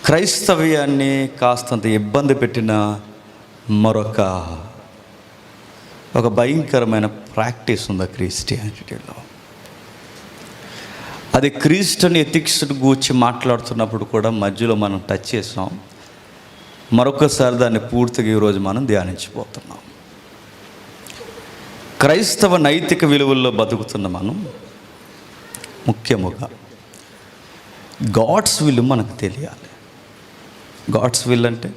క్రైస్తవ్యాన్ని కాస్తంత ఇబ్బంది పెట్టిన ఒక భయంకరమైన ప్రాక్టీస్ ఉంది క్రిస్టియానిటీలో. అది క్రిస్టియన్ ఎథిక్స్ గురించి మాట్లాడుతున్నప్పుడు కూడా మధ్యలో మనం టచ్ చేసాం. మరొకసారి దాన్ని పూర్తిగా ఈరోజు మనం ధ్యానించిపోతున్నాం. క్రైస్తవ నైతిక విలువల్లో బతుకుతున్న మనం ముఖ్యముగా గాడ్స్ విల్ మనకు తెలియాలి. గాడ్స్ విల్ అంటే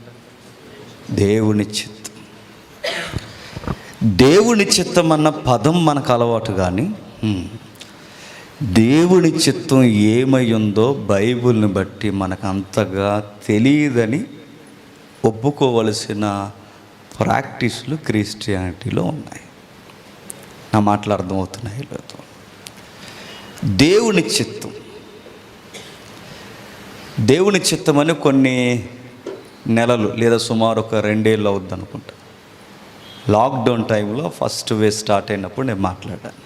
దేవుని చిత్తం. దేవుని చిత్తం అన్న పదం మనకు అలవాటు, కానీ దేవుని చిత్తం ఏమై ఉందో బైబిల్ని బట్టి మనకు అంతగా తెలియదని ఒప్పుకోవలసిన ప్రాక్టీసులు క్రిస్టియానిటీలో ఉన్నాయి. నా మాటలు అర్థమవుతున్నాయి లేదు? దేవుని చిత్తం అని కొన్ని నెలలు లేదా సుమారు ఒక 2 ఏళ్ళు అవుద్ది అనుకుంటా, లాక్డౌన్ టైంలో ఫస్ట్ వేవ్ స్టార్ట్ అయినప్పుడు నేను మాట్లాడాను.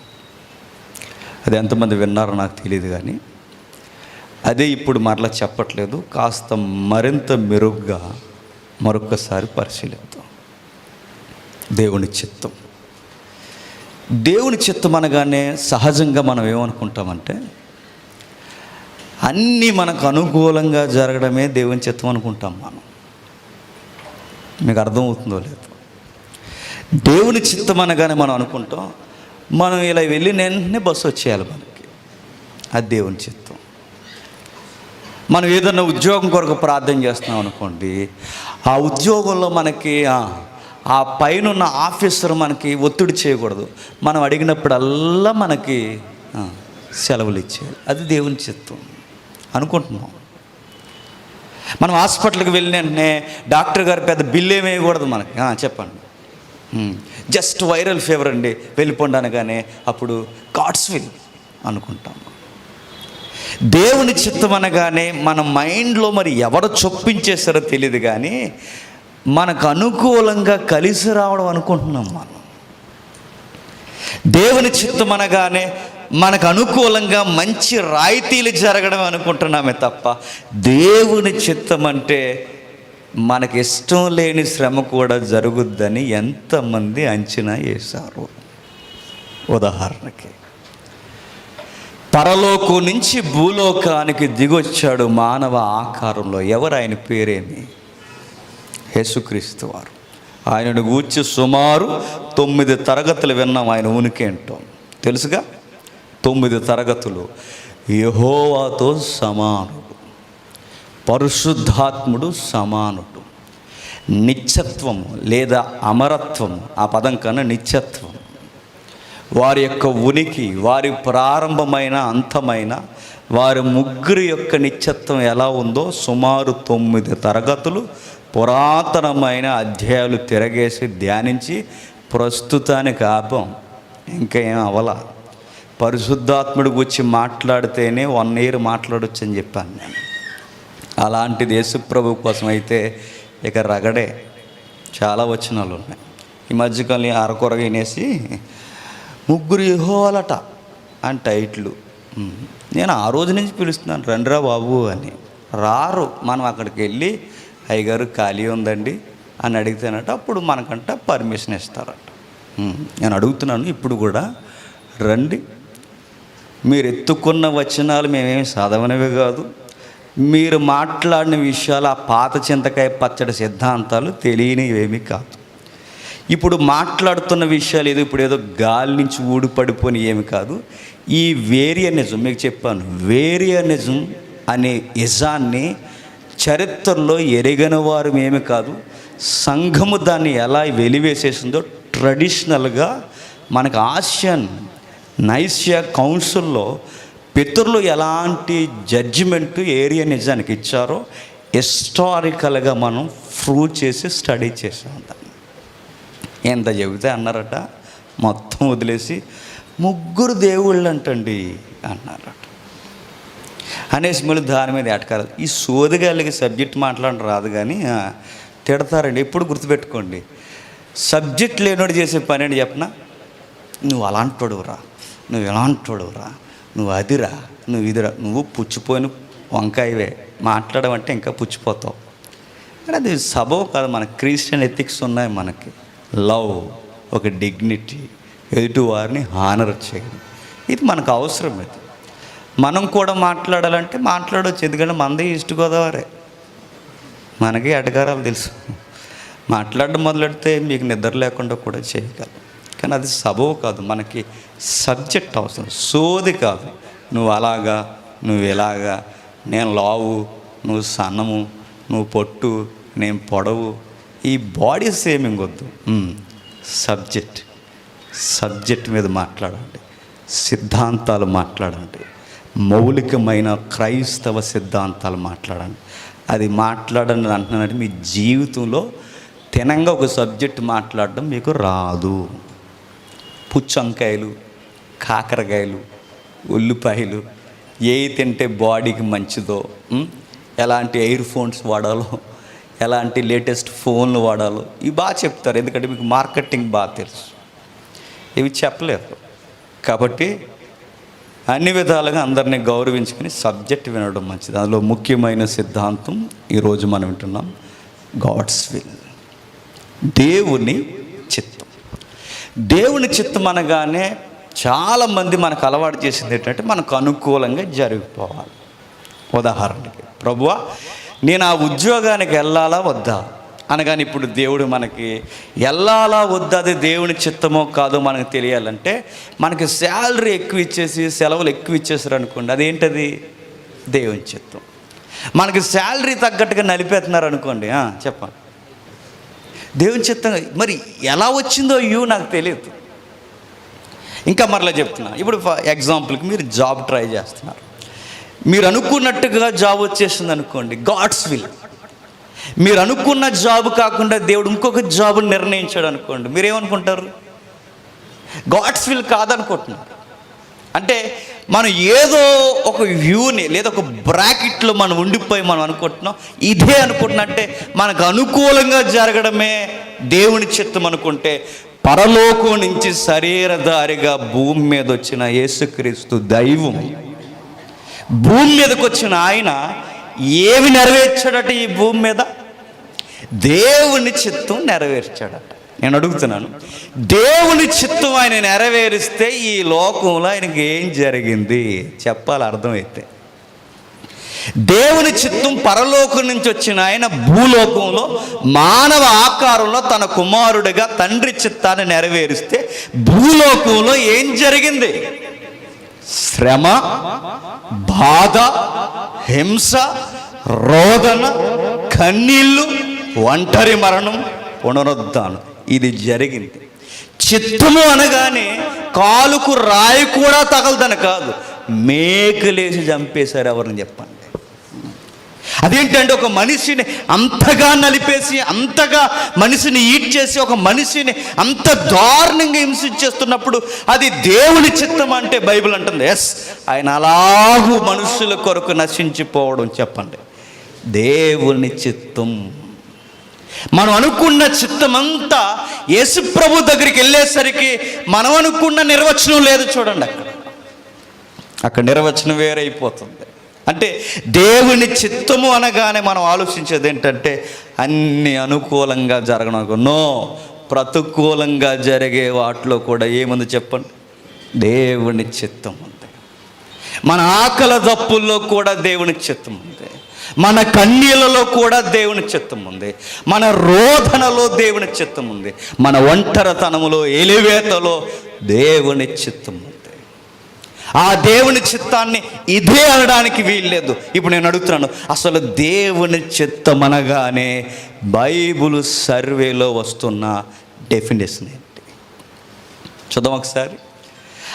అది ఎంతమంది విన్నారో నాకు తెలియదు, కానీ అదే ఇప్పుడు మరలా చెప్పట్లేదు. కాస్త మరింత మెరుగ్గా మరొకసారి పరిశీలిద్దాం. దేవుని చిత్తం అనగానే సహజంగా మనం ఏమనుకుంటామంటే అన్నీ మనకు అనుకూలంగా జరగడమే దేవుని చిత్తం అనుకుంటాం మనం. మీకు అర్థమవుతుందో లేదో? దేవుని చిత్తం అనగానే మనం అనుకుంటాం మనం ఇలా వెళ్ళి వెంటనే బస్సు వచ్చేయాలి మనకి, అది దేవుని చిత్తం. మనం ఏదన్నా ఉద్యోగం కొరకు ప్రార్థన చేస్తున్నాం అనుకోండి, ఆ ఉద్యోగంలో మనకి ఆ పైన ఆఫీసర్ మనకి ఒత్తిడి చేయకూడదు, మనం అడిగినప్పుడల్లా మనకి సెలవులు ఇచ్చేయాలి, అది దేవుని చిత్తం అనుకుంటున్నాం. మనం హాస్పిటల్కి వెళ్ళిన వెంటనే డాక్టర్ గారు పెద్ద బిల్లు ఏమి వేయకూడదు మనకి, చెప్పండి జస్ట్ వైరల్ ఫీవర్ అండి వెళ్ళిపోండి అనగానే అప్పుడు గాడ్స్ విల్ అనుకుంటాం. దేవుని చిత్తం అనగానే మన మైండ్లో మరి ఎవరు చొప్పించేస్తారో తెలియదు, కానీ మనకు అనుకూలంగా కలిసి రావడం అనుకుంటున్నాం మనం. దేవుని చిత్తం అనగానే మనకు అనుకూలంగా మంచి రాయితీలు జరగడం అనుకుంటున్నామే తప్ప దేవుని చిత్తం అంటే మనకి ఇష్టం లేని శ్రమ కూడా జరుగుద్దని ఎంతమంది అంచనా వేశారు. ఉదాహరణకి పరలోకం నుంచి భూలోకానికి దిగొచ్చాడు మానవ ఆకారంలో. ఎవరు ఆయన పేరేమి? యేసుక్రీస్తు వారు. ఆయనను గూర్చి సుమారు 9 తరగతులు విన్నాం. ఆయన ఉనికి ఏంటో తెలుసుగా? 9 తరగతులు. యెహోవాతో సమానుడు, పరిశుద్ధాత్ముడు సమానుడు, నిత్యత్వము లేదా అమరత్వము, ఆ పదం కన్నా నిత్యత్వం, వారి యొక్క ఉనికి, వారి ప్రారంభమైన అంతమైన వారి ముగ్గురి యొక్క నిత్యత్వం ఎలా ఉందో సుమారు 9 తరగతులు పురాతనమైన అధ్యాయాలు తిరగేసి ధ్యానించి ప్రస్తుతానికి ఆపం. ఇంకేం అవలా. పరిశుద్ధాత్ముడి గురించి మాట్లాడితేనే 1 ఇయర్ మాట్లాడొచ్చు అని చెప్పాను నేను. అలాంటిది యేసుప్రభు కోసం అయితే ఇక రగడే. చాలా వచనాలు ఉన్నాయి. ఈ మధ్యకాలం అరకొరగా వినేసి 3 యెహోవాలట అని టైట్లు. నేను ఆ రోజు నుంచి పిలుస్తున్నాను రండిరా బాబు అని. రారు. మనం అక్కడికి వెళ్ళి అయ్యగారు ఖాళీ ఉందండి అని అడిగితేనట అప్పుడు మనకంట పర్మిషన్ ఇస్తారట. నేను అడుగుతున్నాను ఇప్పుడు కూడా, రండి. మీరు ఎత్తుకున్న వచనాలు మేమేమి సాధవనవే కాదు, మీరు మాట్లాడిన విషయాలు ఆ పాత చింతకాయ పచ్చడి సిద్ధాంతాలు తెలియనివేమీ కాదు. ఇప్పుడు మాట్లాడుతున్న విషయాలు ఇప్పుడు ఏదో గాలి నుంచి ఊడిపడిపోని ఏమి కాదు. ఈ వేరియనిజం, మీకు చెప్పాను, వేరియనిజం అనే ఇజాన్ని చరిత్రలో ఎరగని వారు ఏమి కాదు. సంఘము దాన్ని ఎలా వెలివేసేసిందో ట్రెడిషనల్గా మనకు నైసియా కౌన్సిల్లో పితరులు ఎలాంటి జడ్జిమెంటు ఏరియనిజానికి ఇచ్చారో హిస్టారికల్గా మనం ప్రూవ్ చేసి స్టడీ చేసాం. ఎంత చెబితే అన్నారట, మొత్తం వదిలేసి 3 దేవుళ్ళు అంటండి అన్నారట. అనేసి మళ్ళీ దాని మీద ఎటకాలి. ఈ సోదిగాళ్ళకి సబ్జెక్ట్ మాట్లాడడం రాదు, కానీ తిడతారండి. ఎప్పుడు గుర్తుపెట్టుకోండి, సబ్జెక్ట్ లేనోడు చేసే పని ఏంటి చెప్పనా? నువ్వు అలాంటోడురా, నువ్వు ఎలాంటోడురా, నువ్వు అదిరా, నువ్వు ఇదిరా, నువ్వు పుచ్చిపోయిన వంకాయవే మాట్లాడమంటే ఇంకా పుచ్చిపోతావు. కానీ అది సబబు కాదు. మన క్రిస్టియన్ ఎథిక్స్ ఉన్నాయి మనకి. లవ్, ఒక డిగ్నిటీ, ఎదుటి వారిని హానర్ చేయడం, ఇది మనకు అవసరం. ఇది మనం కూడా మాట్లాడాలంటే మాట్లాడవచ్చు. ఎందుకంటే మనది ఈస్ట్ గోదావరి, మనకి ఎటకారాలు తెలుసు. మాట్లాడడం మొదలెడితే మీకు నిద్ర లేకుండా కూడా చేయగలరు. కానీ అది సబబు కాదు. మనకి సబ్జెక్ట్ అవసరం, సోది కాదు. నువ్వు అలాగా, నువ్వు ఇలాగా, నేను లావు, నువ్వు సన్నము, నువ్వు పొట్టు, నేను పొడవు, ఈ బాడీ సేమింగ్ వద్దు. సబ్జెక్ట్ మీద మాట్లాడండి, సిద్ధాంతాలు మాట్లాడండి, మౌలికమైన క్రైస్తవ సిద్ధాంతాలు మాట్లాడండి. అది మాట్లాడండి అంటున్నానంటే మీ జీవితంలో తినంగా ఒక సబ్జెక్ట్ మాట్లాడడం మీకు రాదు. పుచ్చంకాయలు, కాకరకాయలు, ఉల్లిపాయలు, ఏవి తింటే బాడీకి మంచిదో, ఎలాంటి ఇయర్ ఫోన్స్ వాడాలో, ఎలాంటి లేటెస్ట్ ఫోన్లు వాడాలో ఇవి బాగా చెప్తారు. ఎందుకంటే మీకు మార్కెటింగ్ బాగా తెలుసు. ఇవి చెప్పలేరు. కాబట్టి అన్ని విధాలుగా అందరినీ గౌరవించుకుని సబ్జెక్ట్ వినడం మంచిది. అందులో ముఖ్యమైన సిద్ధాంతం ఈరోజు మనం వింటున్నాం, గాడ్స్ విల్, దేవుని చిత్తం. దేవుని చిత్తం అనగానే చాలామంది మనకు అలవాటు చేసింది ఏంటంటే మనకు అనుకూలంగా జరిగిపోవాలి. ఉదాహరణకి, ప్రభువా నేను ఆ ఉద్యోగానికి వెళ్ళాలా వద్దా అనగానే ఇప్పుడు దేవుడు మనకి వెళ్ళాలా వద్దా, అది దేవుని చిత్తమో కాదో మనకు తెలియాలంటే మనకి శాలరీ ఎక్కువ ఇచ్చేసి సెలవులు ఎక్కువ ఇచ్చేసారు అనుకోండి, అదేంటది? దేవుని చిత్తం. మనకి శాలరీ తగ్గట్టుగా నలిపేస్తున్నారు అనుకోండి, చెప్పండి, దేవుని చిత్తం. మరి ఎలా వచ్చిందో నాకు తెలియదు. ఇంకా మరలా చెప్తున్నా, ఇప్పుడు ఎగ్జాంపుల్కి మీరు జాబ్ ట్రై చేస్తున్నారు, మీరు అనుకున్నట్టుగా జాబ్ వచ్చేసింది అనుకోండి, గాడ్స్ విల్. మీరు అనుకున్న జాబ్ కాకుండా దేవుడు ఇంకొక జాబ్ని నిర్ణయించాడు అనుకోండి, మీరేమనుకుంటారు? God's will కాదనుకుంటున్నారు. అంటే మనం ఏదో ఒక వ్యూని లేదా ఒక బ్రాకెట్లో మనం ఉండిపోయి మనం అనుకుంటున్నాం, ఇదే అనుకుంటున్నా. అంటే మనకు అనుకూలంగా జరగడమే దేవుని చిత్తం అనుకుంటే, పరలోకం నుంచి శరీరధారిగా భూమి మీద వచ్చిన యేసుక్రీస్తు దైవం, భూమి మీదకి వచ్చిన ఆయన ఏమి నెరవేర్చాడట? ఈ భూమి మీద దేవుని చిత్తం నెరవేర్చాడట. నేను అడుగుతున్నాను, దేవుని చిత్తం ఆయన నెరవేరిస్తే ఈ లోకంలో ఆయనకి ఏం జరిగింది చెప్పాలి, అర్థమైతే. దేవుని చిత్తం పరలోకం నుంచి వచ్చిన ఆయన భూలోకంలో మానవ ఆకారంలో తన కుమారుడిగా తండ్రి చిత్తాన్ని నెరవేరిస్తే భూలోకంలో ఏం జరిగింది? శ్రమ, బాధ, హింస, రోదన, కన్నీళ్ళు, ఒంటరి మరణం, పునరుద్ధానం, ఇది జరిగింది. చిత్తము అనగానే కాలుకు రాయి కూడా తగలదని కాదు, మేకలేసి చంపేశారు. ఎవరిని చెప్పండి? అదేంటంటే ఒక మనిషిని అంతగా నలిపేసి, అంతగా మనిషిని ఈడ్ చేసి, ఒక మనిషిని అంత దారుణంగా హింసించేస్తున్నప్పుడు అది దేవుని చిత్తం అంటే బైబిల్ అంటుంది, ఎస్, ఆయన అలాగూ మనుషుల కొరకు నశించిపోవడం చెప్పండి దేవుని చిత్తం. మనం అనుకున్న చిత్తం అంతా యేసు ప్రభు దగ్గరికి వెళ్ళేసరికి మనం అనుకున్న నిర్వచనం లేదు. చూడండి, అక్కడ నిర్వచనం వేరైపోతుంది. అంటే దేవుని చిత్తము అనగానే మనం ఆలోచించేది ఏంటంటే అన్ని అనుకూలంగా జరగడం. నో, ప్రతికూలంగా జరిగే వాటిలో కూడా ఏముంది చెప్పండి? దేవుని చిత్తం ఉంది. మన ఆకలి దప్పుల్లో కూడా దేవుని చిత్తం ఉంది. మన కన్నీళ్ళలో కూడా దేవుని చిత్తం ఉంది. మన రోదనలో దేవుని చిత్తం ఉంది. మన ఒంటరితనములో, ఎలివేతలో దేవుని చిత్తం ఉంది. ఆ దేవుని చిత్తాన్ని ఇదే అనడానికి వీల్లేదు. ఇప్పుడు నేను అడుగుతున్నాను, అసలు దేవుని చిత్తం అనగానే బైబుల్ సర్వేలో వస్తున్న డెఫినేషన్ ఏంటి? చూద్దాం ఒకసారి.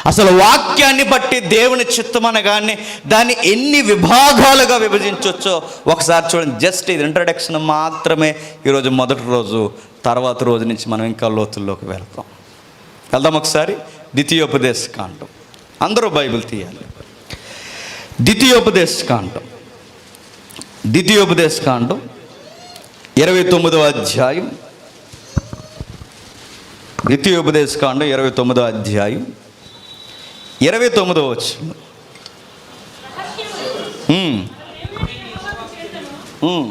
అసలు వాక్యాన్ని బట్టి దేవుని చిత్తం అనగానే దాన్ని ఎన్ని విభాగాలుగా విభజించవచ్చో ఒకసారి చూడండి. జస్ట్ ఇది ఇంట్రడక్షన్ మాత్రమే ఈరోజు మొదటి రోజు. తర్వాత రోజు నుంచి మనం ఇంకా లోతుల్లోకి వెళ్దాం ఒకసారి. ద్వితీయోపదేశకాండం, అందరూ బైబిల్ తీయాలి. ద్వితీయోపదేశకాండం 29వ అధ్యాయం. ద్వితీయోపదేశకాండం 29వ అధ్యాయం 29వ వచనం. ఉమ్,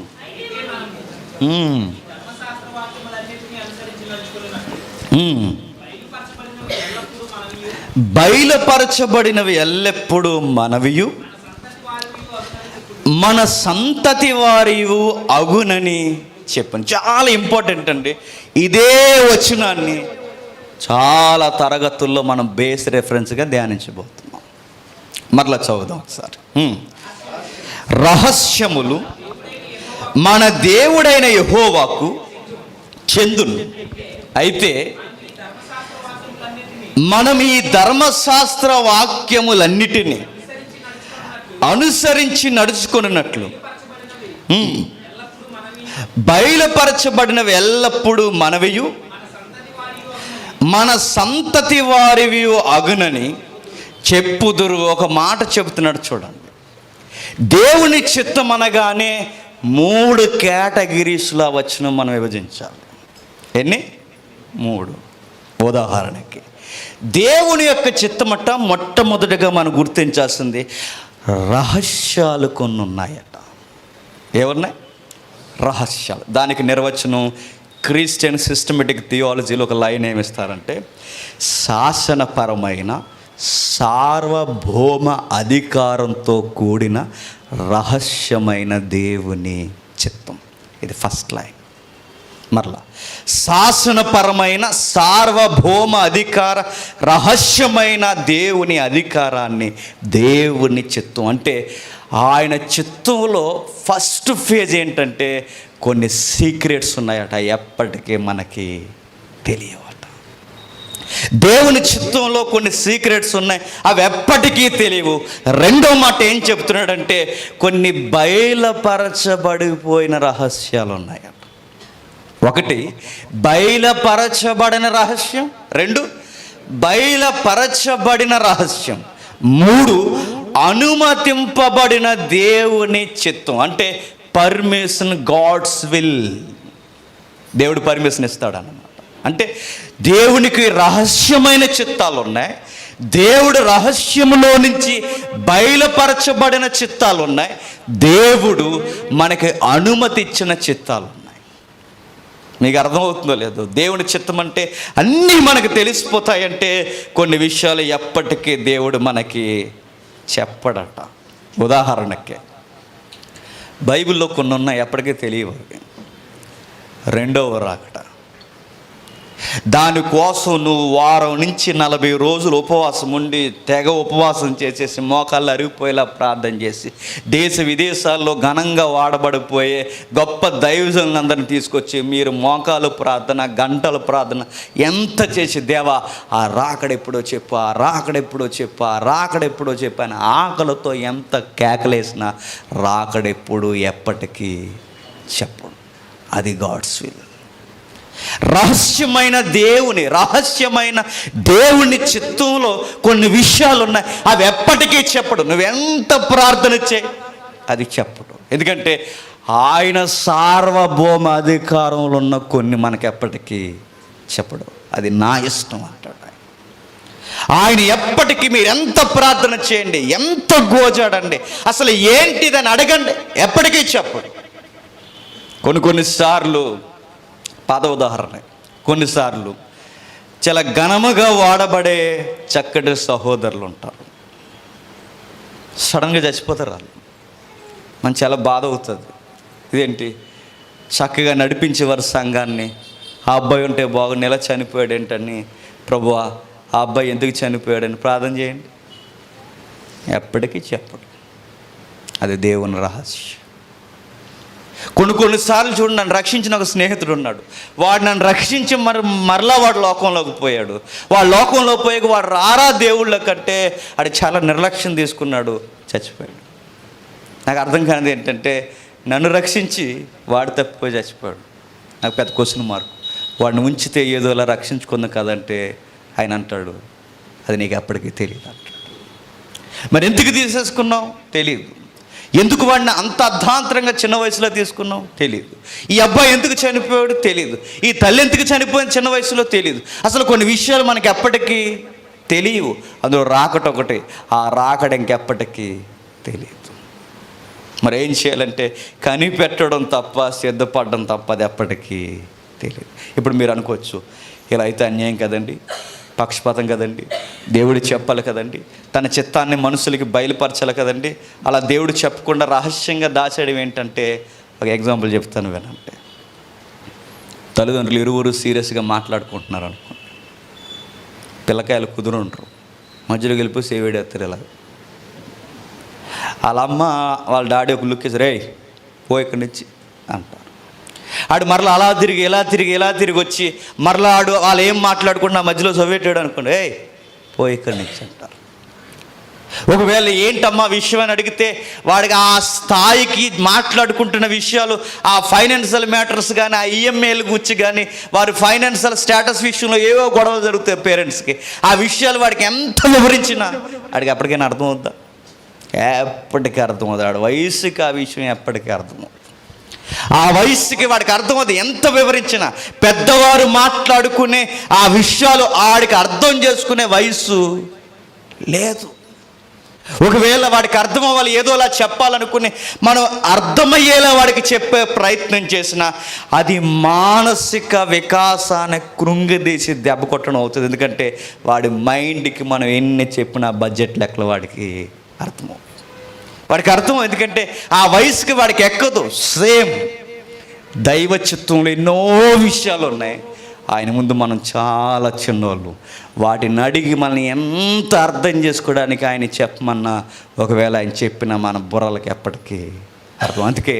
ఉమ్, ఉమ్. బయలుపరచబడినవి ఎల్లప్పుడూ మనవియు మన సంతతి వారియు అగునని చెప్పాను. చాలా ఇంపార్టెంట్ అండి. ఇదే వచనాన్ని చాలా తరగతుల్లో మనం బేస్ రెఫరెన్స్గా ధ్యానించబోతున్నాం. మరలా చదువుదాం ఒకసారి. రహస్యములు మన దేవుడైన యెహోవాకు చెందును. అయితే మనం ఈ ధర్మశాస్త్ర వాక్యములన్నిటినీ అనుసరించి నడుచుకున్నట్లు బయలుపరచబడినవి ఎల్లప్పుడూ మనవియు మన సంతతి వారివి అగునని చెప్పుదురు. ఒక మాట చెబుతున్నాడు చూడండి. దేవుని చిత్తం అనగానే 3 కేటగిరీస్లో వచ్చిన మనం విభజించాలి. ఎన్ని? 3. ఉదాహరణకి దేవుని యొక్క చిత్తమట మొట్టమొదటిగా మనం గుర్తించాల్సింది రహస్యాలు కొన్ని ఉన్నాయట. ఏమున్నాయి? రహస్యాలు. దానికి నిర్వచనం క్రిస్టియన్ సిస్టమేటిక్ థియాలజీలో ఒక లైన్ ఏమిస్తారంటే, శాసనపరమైన సార్వభౌమ అధికారంతో కూడిన రహస్యమైన దేవుని చిత్తం. ఇది ఫస్ట్ లైన్. మరలా, శాసనపరమైన సార్వభౌమ అధికార రహస్యమైన దేవుని అధికారాన్ని, దేవుని చిత్తం అంటే ఆయన చిత్తంలో ఫస్ట్ ఫేజ్ ఏంటంటే కొన్ని సీక్రెట్స్ ఉన్నాయట, ఎప్పటికీ మనకి తెలియవట. దేవుని చిత్తంలో కొన్ని సీక్రెట్స్ ఉన్నాయి, అవి ఎప్పటికీ తెలియవు. రెండో మాట ఏం చెప్తున్నాడంటే కొన్ని బయలుపరచబడిపోయిన రహస్యాలు ఉన్నాయట. 1 బయలుపరచబడిన రహస్యం, 2 బయలుపరచబడిన రహస్యం, 3 అనుమతింపబడిన దేవుని చిత్తం. అంటే పర్మిషన్, గాడ్స్ విల్. దేవుడు పర్మిషన్ ఇస్తాడన్నమాట. అంటే దేవునికి రహస్యమైన చిత్తాలు ఉన్నాయి, దేవుడు రహస్యములో నుంచి బయలుపరచబడిన చిత్తాలు ఉన్నాయి, దేవుడు మనకి అనుమతి ఇచ్చిన చిత్తాలు ఉన్నాయి. మీకు అర్థమవుతుందో లేదో? దేవుని చిత్తం అంటే అన్నీ మనకు తెలిసిపోతాయంటే కొన్ని విషయాలు ఎప్పటికీ దేవుడు మనకి చెప్పడట. ఉదాహరణకి బైబిల్లో కొన్ని ఉన్నాయి, ఎప్పటికీ తెలియవు. రెండవ రాకడ. దానికోసం నువ్వు వారం నుంచి 40 రోజులు ఉపవాసం ఉండి తెగ ఉపవాసం చేసేసి మోకాళ్ళు అరిగిపోయేలా ప్రార్థన చేసి దేశ విదేశాల్లో ఘనంగా వాడబడిపోయే గొప్ప దైవజనులందరినీ తీసుకొచ్చి మీరు మోకాలు ప్రార్థన, గంటల ప్రార్థన ఎంత చేసి, దేవా ఆ రాకడెప్పుడో చెప్పు, ఆ రాకడెప్పుడో చెప్పు, ఆ రాకడెప్పుడో చెప్పు అని ఆకలితో ఎంత కేకలేసినా రాకడెప్పుడు ఎప్పటికీ చెప్పడు. అది గాడ్స్ విల్. రహస్యమైన దేవుని చిత్తంలో కొన్ని విషయాలు ఉన్నాయి, అవి ఎప్పటికీ చెప్పడు. నువ్వెంత ప్రార్థన చేయి అది చెప్పడు. ఎందుకంటే ఆయన సార్వభౌమ అధికారంలో ఉన్న కొన్ని మనకి ఎప్పటికీ చెప్పడు. అది నా ఇష్టం అంటాడు ఆయన. ఎప్పటికీ మీరు ఎంత ప్రార్థన చేయండి, ఎంత గోజాడండి, అసలు ఏంటిదని అడగండి, ఎప్పటికీ చెప్పడు. కొన్నిసార్లు ఉదాహరణ, కొన్నిసార్లు చాలా ఘనముగా వాడబడే చక్కటి సహోదరులు ఉంటారు, సడన్గా చచ్చిపోతారు వాళ్ళు. మనం చాలా బాధ అవుతుంది. ఇదేంటి, చక్కగా నడిపించేవారు సంఘాన్ని, ఆ అబ్బాయి ఉంటే బాగుండు, ఎలా చనిపోయాడు ఏంటని, ప్రభువా ఆ అబ్బాయి ఎందుకు చనిపోయాడని ప్రార్థన చేయండి. ఎప్పటికీ చెప్పడు. అది దేవుని రహస్యం. కొన్నిసార్లు చూడండి, నన్ను రక్షించిన ఒక స్నేహితుడు ఉన్నాడు. వాడు నన్ను రక్షించి మరలా వాడు లోకంలోకి పోయాడు. వాడు లోకంలో పోయాక వాడు రారా దేవుళ్ళ కంటే అది చాలా నిర్లక్ష్యం తీసుకున్నాడు, చచ్చిపోయాడు. నాకు అర్థం కానిది ఏంటంటే నన్ను రక్షించి వాడు తప్పిపోయి చచ్చిపోయాడు. నాకు పెద్ద క్వశ్చన్ మార్క్. వాడిని ఉంచితే ఏదోలా రక్షించుకుందాం కదంటే ఆయన అంటాడు అది నీకు ఎప్పటికీ తెలియదు అంటాడు. మరి ఎందుకు తీసేసుకున్నావు? తెలియదు. ఎందుకు వాడిని అంత అర్ధాంతరంగా చిన్న వయసులో తీసుకున్నావు? తెలియదు. ఈ అబ్బాయి ఎందుకు చనిపోయాడు? తెలియదు. ఈ తల్లి ఎందుకు చనిపోయింది చిన్న వయసులో? తెలియదు. అసలు కొన్ని విషయాలు మనకి ఎప్పటికీ తెలియవు. అందులో రాకట ఒకటి, ఆ రాకడ ఇంకెప్పటికీ తెలియదు. మరి ఏం చేయాలంటే కనిపెట్టడం తప్ప సిద్ధపడడం తప్ప అది ఎప్పటికీ తెలియదు. ఇప్పుడు మీరు అనుకోవచ్చు, ఇలా అయితే అన్యాయం కదండి, పక్షపాతం కదండి, దేవుడు చెప్పాలి కదండి, తన చిత్తాన్ని మనుషులకి బయలుపరచాలి కదండి, అలా దేవుడు చెప్పకుండా రహస్యంగా దాచడం ఏంటంటే, ఒక ఎగ్జాంపుల్ చెప్తాను వినంటే, తల్లిదండ్రులు ఇరువురు సీరియస్గా మాట్లాడుకుంటున్నారు అనుకోండి, పిల్లకాయలు కుదురుంటారు, మధ్యలో గెలిపి సేవేడేస్తారు. ఇలా వాళ్ళ అమ్మ వాళ్ళ డాడీ ఒక లుక్ వేసి, రే పో ఇక్కడి నుంచి అంటారు. ఆడు మరలా అలా తిరిగి ఇలా తిరిగి వచ్చి మరలా ఆడు వాళ్ళు ఏం మాట్లాడుకుంటున్నా మధ్యలో చదివేటాడు అనుకోండి, ఏ పో ఇక్కడి నుంచి అంటారు. ఒకవేళ ఏంటమ్మా విషయం అని అడిగితే వాడికి ఆ స్థాయికి మాట్లాడుకుంటున్న విషయాలు, ఆ ఫైనాన్షియల్ మ్యాటర్స్ కానీ, ఆ ఈఎంఐల గురించి కానీ, వారి ఫైనాన్షియల్ స్టేటస్ విషయంలో ఏవో గొడవలు జరుగుతాయి పేరెంట్స్కి, ఆ విషయాలు వాడికి ఎంత వివరించినా వాడికి ఎప్పటికైనా అర్థమవుద్దా? ఎప్పటికీ అర్థమవుతుంది. వాడి వయసుకి ఆ విషయం ఎప్పటికీ అర్థమవుతుంది. ఆ వయసుకి వాడికి అర్థమవుతుంది. ఎంత వివరించినా పెద్దవారు మాట్లాడుకునే ఆ విషయాలు ఆడికి అర్థం చేసుకునే వయసు లేదు. ఒకవేళ వాడికి అర్థం అవ్వాలి, ఏదోలా చెప్పాలనుకుని మనం అర్థమయ్యేలా వాడికి చెప్పే ప్రయత్నం చేసినా అది మానసిక వికాసాన్ని కృంగదీసి దెబ్బ కొట్టడం అవుతుంది. ఎందుకంటే వాడి మైండ్కి మనం ఎన్ని చెప్పినా బడ్జెట్ లెక్కలు వాడికి అర్థమవుతుంది. వాడికి అర్థం, ఎందుకంటే ఆ వయసుకి వాడికి ఎక్కదు. సేమ్ దైవ చిత్తంలో ఎన్నో విషయాలు ఉన్నాయి, ఆయన ముందు మనం చాలా చిన్నోళ్ళు. వాటిని అడిగి మనల్ని ఎంత అర్థం చేసుకోవడానికి ఆయన చెప్పమన్నా ఒకవేళ ఆయన చెప్పినా మన బుర్రలకి ఎప్పటికీ అర్థం. అందుకే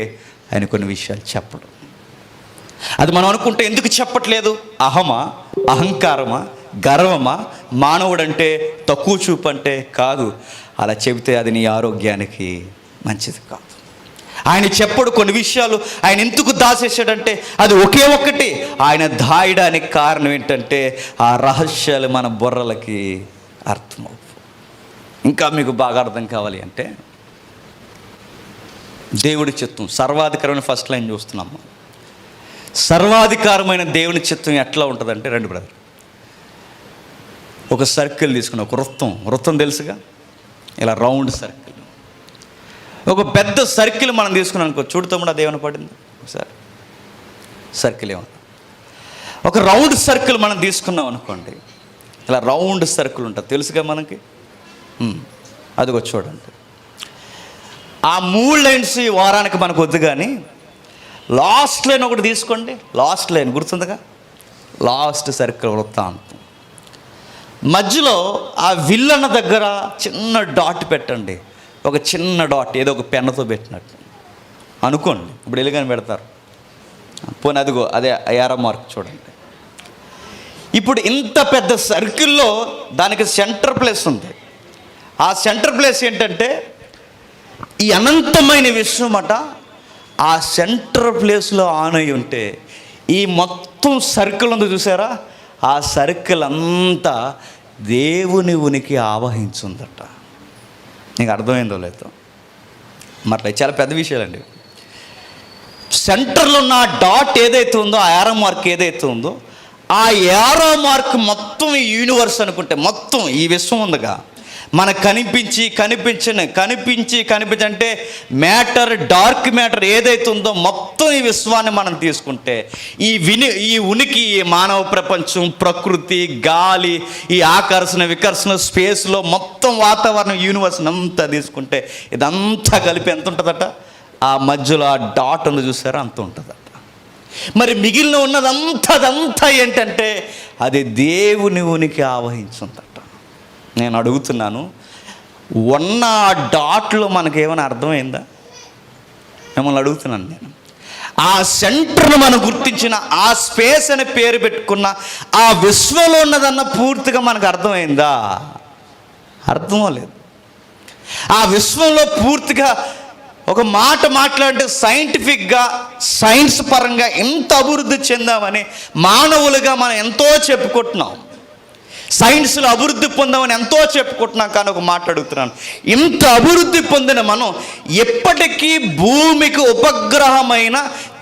ఆయన కొన్ని విషయాలు చెప్పడం. అది మనం అనుకుంటే ఎందుకు చెప్పట్లేదు? అహమా, అహంకారమా, గర్వమా, మానవుడంటే తక్కువ చూపు అంటే కాదు. అలా చెబితే అది నీ ఆరోగ్యానికి మంచిది కాదు. ఆయన చెప్పడు కొన్ని విషయాలు. ఆయన ఎందుకు దాచేసాడంటే అది ఒకే ఒక్కటి, ఆయన దాయడానికి కారణం ఏంటంటే ఆ రహస్యాలు మన బుర్రలకి అర్థమవు. ఇంకా మీకు బాగా అర్థం కావాలి అంటే దేవుడి చిత్తం సర్వాధికారమైన ఫస్ట్ లైన్ చూస్తున్నాము. సర్వాధికారమైన దేవుని చిత్తం ఎట్లా ఉంటుందంటే, రెండు బ్రదర్, ఒక సర్కిల్ తీసుకుని, ఒక వృత్తం తెలుసుగా, ఇలా రౌండ్ సర్కిల్, ఒక పెద్ద సర్కిల్ మనం తీసుకున్నాం అనుకో. చూడుతాము అది ఏమైనా పడింది ఒకసారి, సర్కిల్ ఏమన్నా, ఒక రౌండ్ సర్కిల్ మనం తీసుకున్నాం అనుకోండి, ఇలా రౌండ్ సర్కిల్ ఉంటుంది తెలుసుగా మనకి. అదిగో చూడండి, ఆ 3 లైన్స్ ఈ వారానికి మనకు వద్దు, కానీ లాస్ట్ లైన్ ఒకటి తీసుకోండి. లాస్ట్ లైన్ గుర్తుందిగా, లాస్ట్ సర్కిల్ వృత్తాంతం. మధ్యలో ఆ విల్లన్న దగ్గర చిన్న డాట్ పెట్టండి, ఒక చిన్న డాట్, ఏదో ఒక పెన్నుతో పెట్టినట్టు అనుకోండి. ఇప్పుడు ఎలుగని పెడతారు, పోనీ అదిగో అదే యారో మార్క్ చూడండి. ఇప్పుడు ఇంత పెద్ద సర్కిల్లో దానికి సెంటర్ ప్లేస్ ఉంది. ఆ సెంటర్ ప్లేస్ ఏంటంటే ఈ అనంతమైన విశ్వం అట. ఆ సెంటర్ ప్లేస్లో ఆన్ అయి ఉంటే ఈ మొత్తం సర్కిల్ ఉంది చూసారా, ఆ సర్కిల్ అంతా దేవుని ఉనికి ఆవహించుందట. నీకు అర్థమైందో లేదో మరి, చాలా పెద్ద విషయాలండి. సెంటర్లో ఉన్న డాట్ ఏదైతే ఉందో, ఆ యారో మార్క్ ఏదైతే ఉందో, ఆ యారో మార్క్ మొత్తం ఈ యూనివర్స్ అనుకుంటే, మొత్తం ఈ విశ్వం ఉందిగా, మనకు కనిపించి అంటే మ్యాటర్, డార్క్ మ్యాటర్ ఏదైతే ఉందో మొత్తం ఈ విశ్వాన్ని మనం తీసుకుంటే, ఈ ఉనికి, ఈ మానవ ప్రపంచం, ప్రకృతి, గాలి, ఈ ఆకర్షణ వికర్షణ, స్పేస్లో మొత్తం వాతావరణం, యూనివర్స్ అంతా తీసుకుంటే ఇదంతా కలిపి ఎంత ఉంటుందట? ఆ మధ్యలో ఆ డాట్ ఉంది చూసారా, అంత ఉంటుందట. మరి మిగిలిన అదంతా ఏంటంటే అది దేవుని ఉనికి ఆవహించుందట. నేను అడుగుతున్నాను, ఉన్న డాట్లో మనకేమైనా అర్థమైందా? మిమ్మల్ని అడుగుతున్నాను నేను. ఆ సెంటర్ను మనం గుర్తించిన, ఆ స్పేస్ అనే పేరు పెట్టుకున్న ఆ విశ్వంలో ఉన్నదన్న పూర్తిగా మనకు అర్థమైందా? అర్థమో లేదు. ఆ విశ్వంలో పూర్తిగా ఒక మాట మాట్లాడితే సైంటిఫిక్గా, సైన్స్ పరంగా ఎంత అభివృద్ధి చెందామని మానవులుగా మనం ఎంతో చెప్పుకుంటున్నాం. సైన్స్లో అభివృద్ధి పొందామని ఎంతో చెప్పుకుంటున్నాం. కానీ ఒక మాట అడుగుతున్నాను, ఇంత అభివృద్ధి పొందిన మనం ఎప్పటికీ భూమికి ఉపగ్రహమైన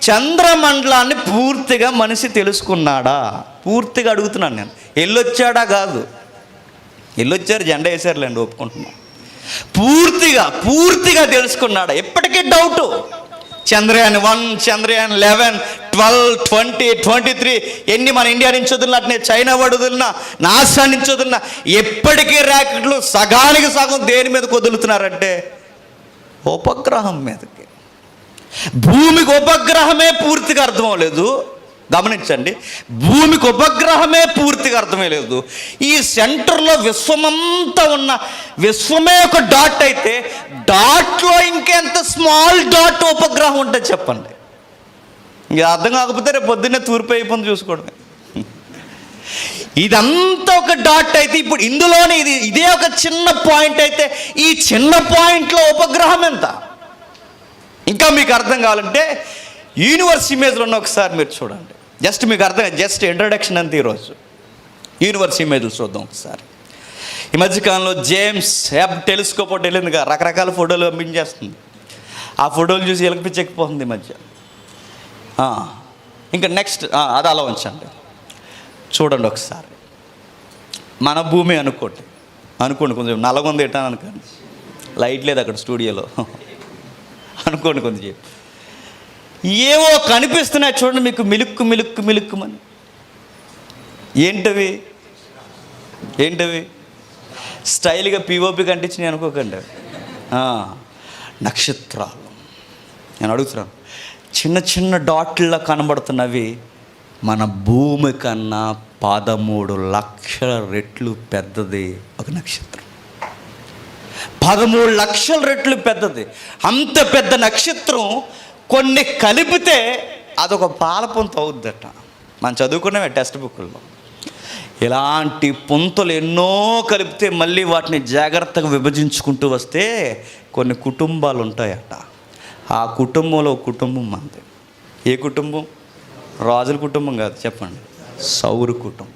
చంద్రమండలాన్ని పూర్తిగా మనిషి తెలుసుకున్నాడా? పూర్తిగా అడుగుతున్నాను నేను. వెళ్ళొచ్చాడా? కాదు, వెళ్ళొచ్చారు, జెండా వేసారులేండి, ఒప్పుకుంటున్నాం. పూర్తిగా తెలుసుకున్నాడు. ఎప్పటికీ డౌటు. చంద్రయాన్ 1, చంద్రయాన్ 11, 12, 20, 23 ఎన్ని మన ఇండియా నుంచి వదిలినా, అట్నే చైనా వాడు వదిలినా, నాసా నుంచి వదిలినా, ఎప్పటికీ ర్యాకెట్లు సగానికి సగం దేని మీదకి వదులుతున్నారంటే ఉపగ్రహం మీదకి. భూమికి ఉపగ్రహమే పూర్తిగా అర్థం లేదు. గమనించండి, భూమికి ఉపగ్రహమే పూర్తిగా అర్థమే లేదు. ఈ సెంటర్లో విశ్వమంతా ఉన్న విశ్వమే ఒక డాట్ అయితే, డాట్లో ఇంకెంత స్మాల్ డాట్ ఉపగ్రహం ఉంటుంది చెప్పండి. ఇంక అర్థం కాకపోతే రేపు పొద్దున్నే తూర్పు అయిపోయింది చూసుకోవడమే. ఇదంతా ఒక డాట్ అయితే, ఇప్పుడు ఇందులోనే ఇదే ఒక చిన్న పాయింట్ అయితే, ఈ చిన్న పాయింట్లో ఉపగ్రహం ఎంత? ఇంకా మీకు అర్థం కావాలంటే యూనివర్స్ ఇమేజ్లో ఉన్న ఒకసారి మీరు చూడండి. జస్ట్ మీకు జస్ట్ ఇంట్రడక్షన్ అంతే. ఈరోజు యూనివర్స్ ఇమేజ్లు చూద్దాం ఒకసారి. ఈ మధ్యకాలంలో జేమ్స్ వెబ్ టెలిస్కోప్ ఒకటి వెళ్ళిందిగా, రకరకాల ఫోటోలు పంపించేస్తుంది. ఆ ఫోటోలు చూసి ఎలకిపిచ్చెక్కిపోతుంది ఈ మధ్య. ఇంకా నెక్స్ట్ అది అలా ఉంచండి. చూడండి ఒకసారి, మన భూమి అనుకోండి కొంచెం నల్లగొంది ఎట్టాను అనుకోండి, లైట్ లేదు అక్కడ స్టూడియోలో అనుకోండి కొంచెం. ఏవో కనిపిస్తున్నాయి చూడండి మీకు, మిలుక్కుమని. ఏంటవి? స్టైల్గా పిఓపి కంటించినాయి అనుకోకండి, నక్షత్రాలు. నేను అడుగుతున్నాను, చిన్న డాట్లలో కనబడుతున్నవి మన భూమి కన్నా 13 లక్షల రెట్లు పెద్దది ఒక నక్షత్రం. 13 లక్షల రెట్లు పెద్దది. అంత పెద్ద నక్షత్రం కొన్ని కలిపితే అదొక పాలపుంత అవుద్దట. మనం చదువుకున్నామే టెక్స్ట్ బుక్లో. ఇలాంటి పుంతలు ఎన్నో కలిపితే మళ్ళీ వాటిని జాగ్రత్తగా విభజించుకుంటూ వస్తే కొన్ని కుటుంబాలు ఉంటాయట. ఆ కుటుంబంలో కుటుంబం అంతే. ఏ కుటుంబం? రాజుల కుటుంబం కాదు, చెప్పండి, సౌరు కుటుంబం.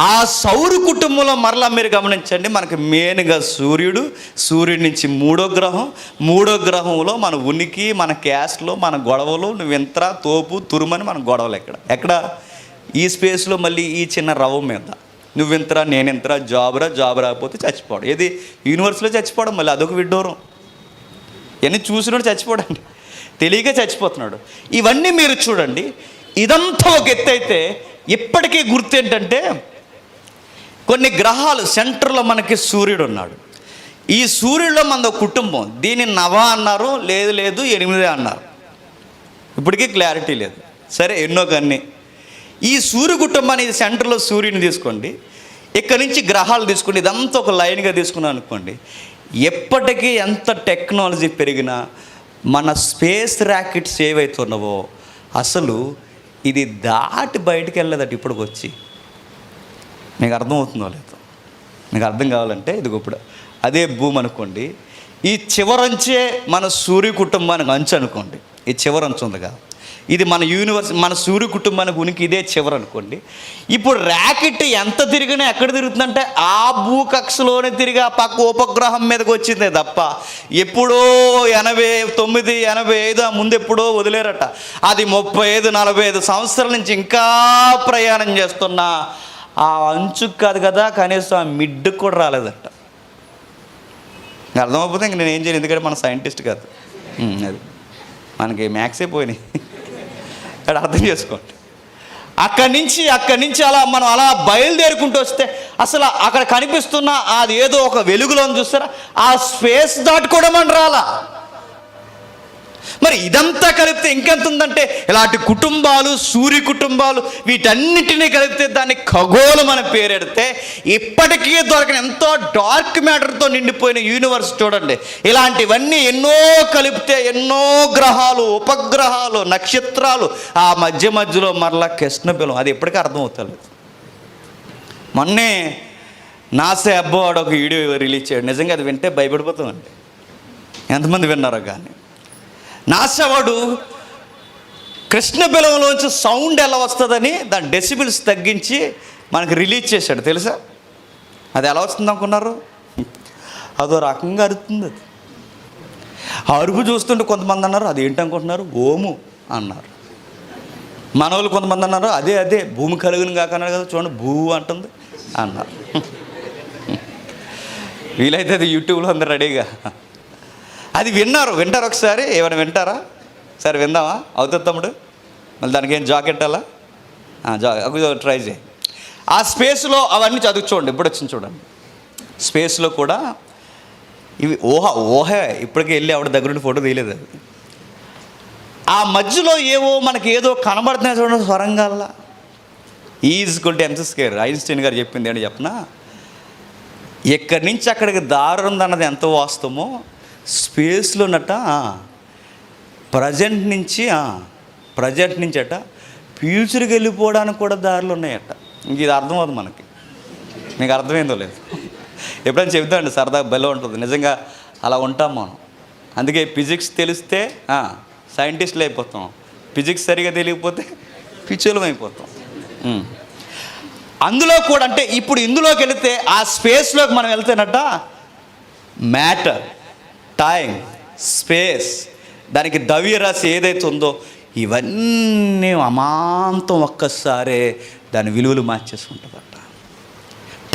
ఆ సౌరు కుటుంబంలో మరలా మీరు గమనించండి, మనకి మెయిన్గా సూర్యుడి నుంచి మూడో గ్రహంలో మన ఉనికి, మన క్యాస్ట్లో మన గొడవలు, నువ్వెంత తోపు తురుమని మన గొడవలు ఎక్కడ ఈ స్పేస్లో మళ్ళీ ఈ చిన్న రవ్వ మీద నువ్వెంతరా నేనెంతరా, జాబ్ రాకపోతే చచ్చిపోవడం. ఏది యూనివర్స్లో చచ్చిపోవడం, మళ్ళీ అదొక విడ్డూరం. ఇవన్నీ చూసినోడు చచ్చిపోడండి, తెలియక చచ్చిపోతున్నాడు. ఇవన్నీ మీరు చూడండి. ఇదంతా ఒక ఎత్తు అయితే, ఇప్పటికీ గుర్తు ఏంటంటే కొన్ని గ్రహాలు సెంటర్లో మనకి సూర్యుడు ఉన్నాడు. ఈ సూర్యుడిలో మనది ఒక కుటుంబం. దీన్ని నవ అన్నారు, లేదు 8 అన్నారు. ఇప్పటికీ క్లారిటీ లేదు. సరే, ఎన్నో కన్నీ. ఈ సూర్య కుటుంబాన్ని సెంటర్లో సూర్యుని తీసుకోండి, ఇక్కడి నుంచి గ్రహాలు తీసుకోండి, ఇదంతా ఒక లైన్గా తీసుకున్నాను అనుకోండి. ఎప్పటికీ ఎంత టెక్నాలజీ పెరిగినా మన స్పేస్ ర్యాకెట్స్ ఏవైతే ఉన్నావో అసలు ఇది దాటి బయటికి వెళ్ళలేదట ఇప్పటికి వచ్చి. మీకు అర్థమవుతుందో లేదో? మీకు అర్థం కావాలంటే ఇదిగో ఇప్పుడు అదే భూమి అనుకోండి, ఈ చివరంచే మన సూర్య కుటుంబానికి అంచు అనుకోండి. ఈ చివరంచు ఉందిగా, ఇది మన యూనివర్స్, మన సూర్య కుటుంబానికి ఉనికి ఇదే చివరి అనుకోండి. ఇప్పుడు ర్యాకెట్ ఎంత తిరిగినా ఎక్కడ తిరుగుతుందంటే ఆ భూకక్షలోనే తిరిగి ఆ పక్క ఉపగ్రహం మీదకి వచ్చిందే తప్ప ఎప్పుడో 89, 85 ముందు ఎప్పుడో వదిలేరట. అది 35, 45 సంవత్సరాల నుంచి ఇంకా ప్రయాణం చేస్తున్నా ఆ అంచుకు కాదు కదా, కనీసం ఆ మిడ్డుకు కూడా రాలేదట. అర్థమైపోతే ఇంక నేను ఏం చేయను, ఎందుకంటే మన సైంటిస్ట్ కాదు. అది మనకి మ్యాథ్సే పోయినాయి. ఇక్కడ అర్థం చేసుకోండి. అక్కడి నుంచి మనం అలా బయలుదేరుకుంటూ వస్తే అసలు అక్కడ కనిపిస్తున్న అది ఏదో ఒక వెలుగులో చూస్తారా, ఆ స్పేస్ దాటి కూడా మనం రాలా. మరి ఇదంతా కలిపితే ఇంకెంత ఉందంటే, ఇలాంటి కుటుంబాలు, సూర్య కుటుంబాలు, వీటన్నిటినీ కలిపితే దాన్ని ఖగోళం అని పేరెడితే ఇప్పటికీ దొరకని ఎంతో డార్క్ మ్యాటర్తో నిండిపోయిన యూనివర్స్ చూడండి. ఇలాంటివన్నీ ఎన్నో కలిపితే ఎన్నో గ్రహాలు, ఉపగ్రహాలు, నక్షత్రాలు, ఆ మధ్యలో మరలా కృష్ణబిలం. అది ఎప్పటికీ అర్థమవుతలేదు. మొన్నే నాసా అబ్బోవాడు ఒక వీడియో రిలీజ్ చేయడు. నిజంగా అది వింటే భయపడిపోతామండి. ఎంతమంది విన్నారో కానీ. నాసా వాడు కృష్ణబిలంలోంచి సౌండ్ ఎలా వస్తుందని దాని డెసిబిల్స్ తగ్గించి మనకు రిలీజ్ చేశాడు. తెలుసా అది ఎలా వస్తుంది అనుకున్నారు? అదో రకంగా అరుతుంది. అది ఆ అరుపు చూస్తుంటే కొంతమంది అన్నారు అది ఏంటనుకుంటున్నారు, ఓము అన్నారు. మనోళ్ళు కొంతమంది అన్నారు అదే భూమి కలుగును కాకన్నారు కదా, చూడండి భూ అంటుంది అన్నారు. వీలైతే అది యూట్యూబ్లో అందరు రెడీగా. అది వింటారు ఒకసారి, ఏమైనా వింటారా? సరే విందామా? అవుతుంది తమ్ముడు. మళ్ళీ దానికి ఏం జాకెట్ అలా ట్రై చేయి. ఆ స్పేస్లో అవన్నీ చదువు చూడండి. ఇప్పుడు వచ్చింది చూడండి. స్పేస్లో కూడా ఇవి ఊహ ఇప్పటికే వెళ్ళి ఆవిడ దగ్గర నుండి ఫోటో తీయలేదు. అది ఆ మధ్యలో ఏవో మనకి ఏదో కనబడుతున్నాయి చూడండి స్వరంగాల్లా. ఈజ్కొల్టీ ఎంసీ స్క్వేర్. ఐన్స్టీన్ గారు చెప్పింది ఏంటి చెప్పనా, ఎక్కడి నుంచి అక్కడికి దారి ఉందన్నది ఎంత వాస్తవమో స్పేస్లో ఉన్నట్ట ప్రజెంట్ నుంచి అట ఫ్యూచర్కి వెళ్ళిపోవడానికి కూడా దారులు ఉన్నాయట. ఇంక ఇది అర్థమవుతుంది మనకి. మీకు అర్థమైందో లేదు. ఎప్పుడైనా చెబుతామండి సరదా బెల్ల ఉంటుంది. నిజంగా అలా ఉంటాం మనం. అందుకే ఫిజిక్స్ తెలిస్తే సైంటిస్టులు అయిపోతాం, ఫిజిక్స్ సరిగా తెలియకపోతే పిచ్చోలం అయిపోతాం. అందులో కూడా అంటే ఇప్పుడు ఇందులోకి వెళితే ఆ స్పేస్లోకి మనం వెళ్తేనట మ్యాటర్, టైం, స్పేస్, దానికి ద్రవ్యరాశి ఏదైతే ఉందో ఇవన్నీ అమాంతం ఒక్కసారే దాని విలువలు మార్చేసుకుంటుందట.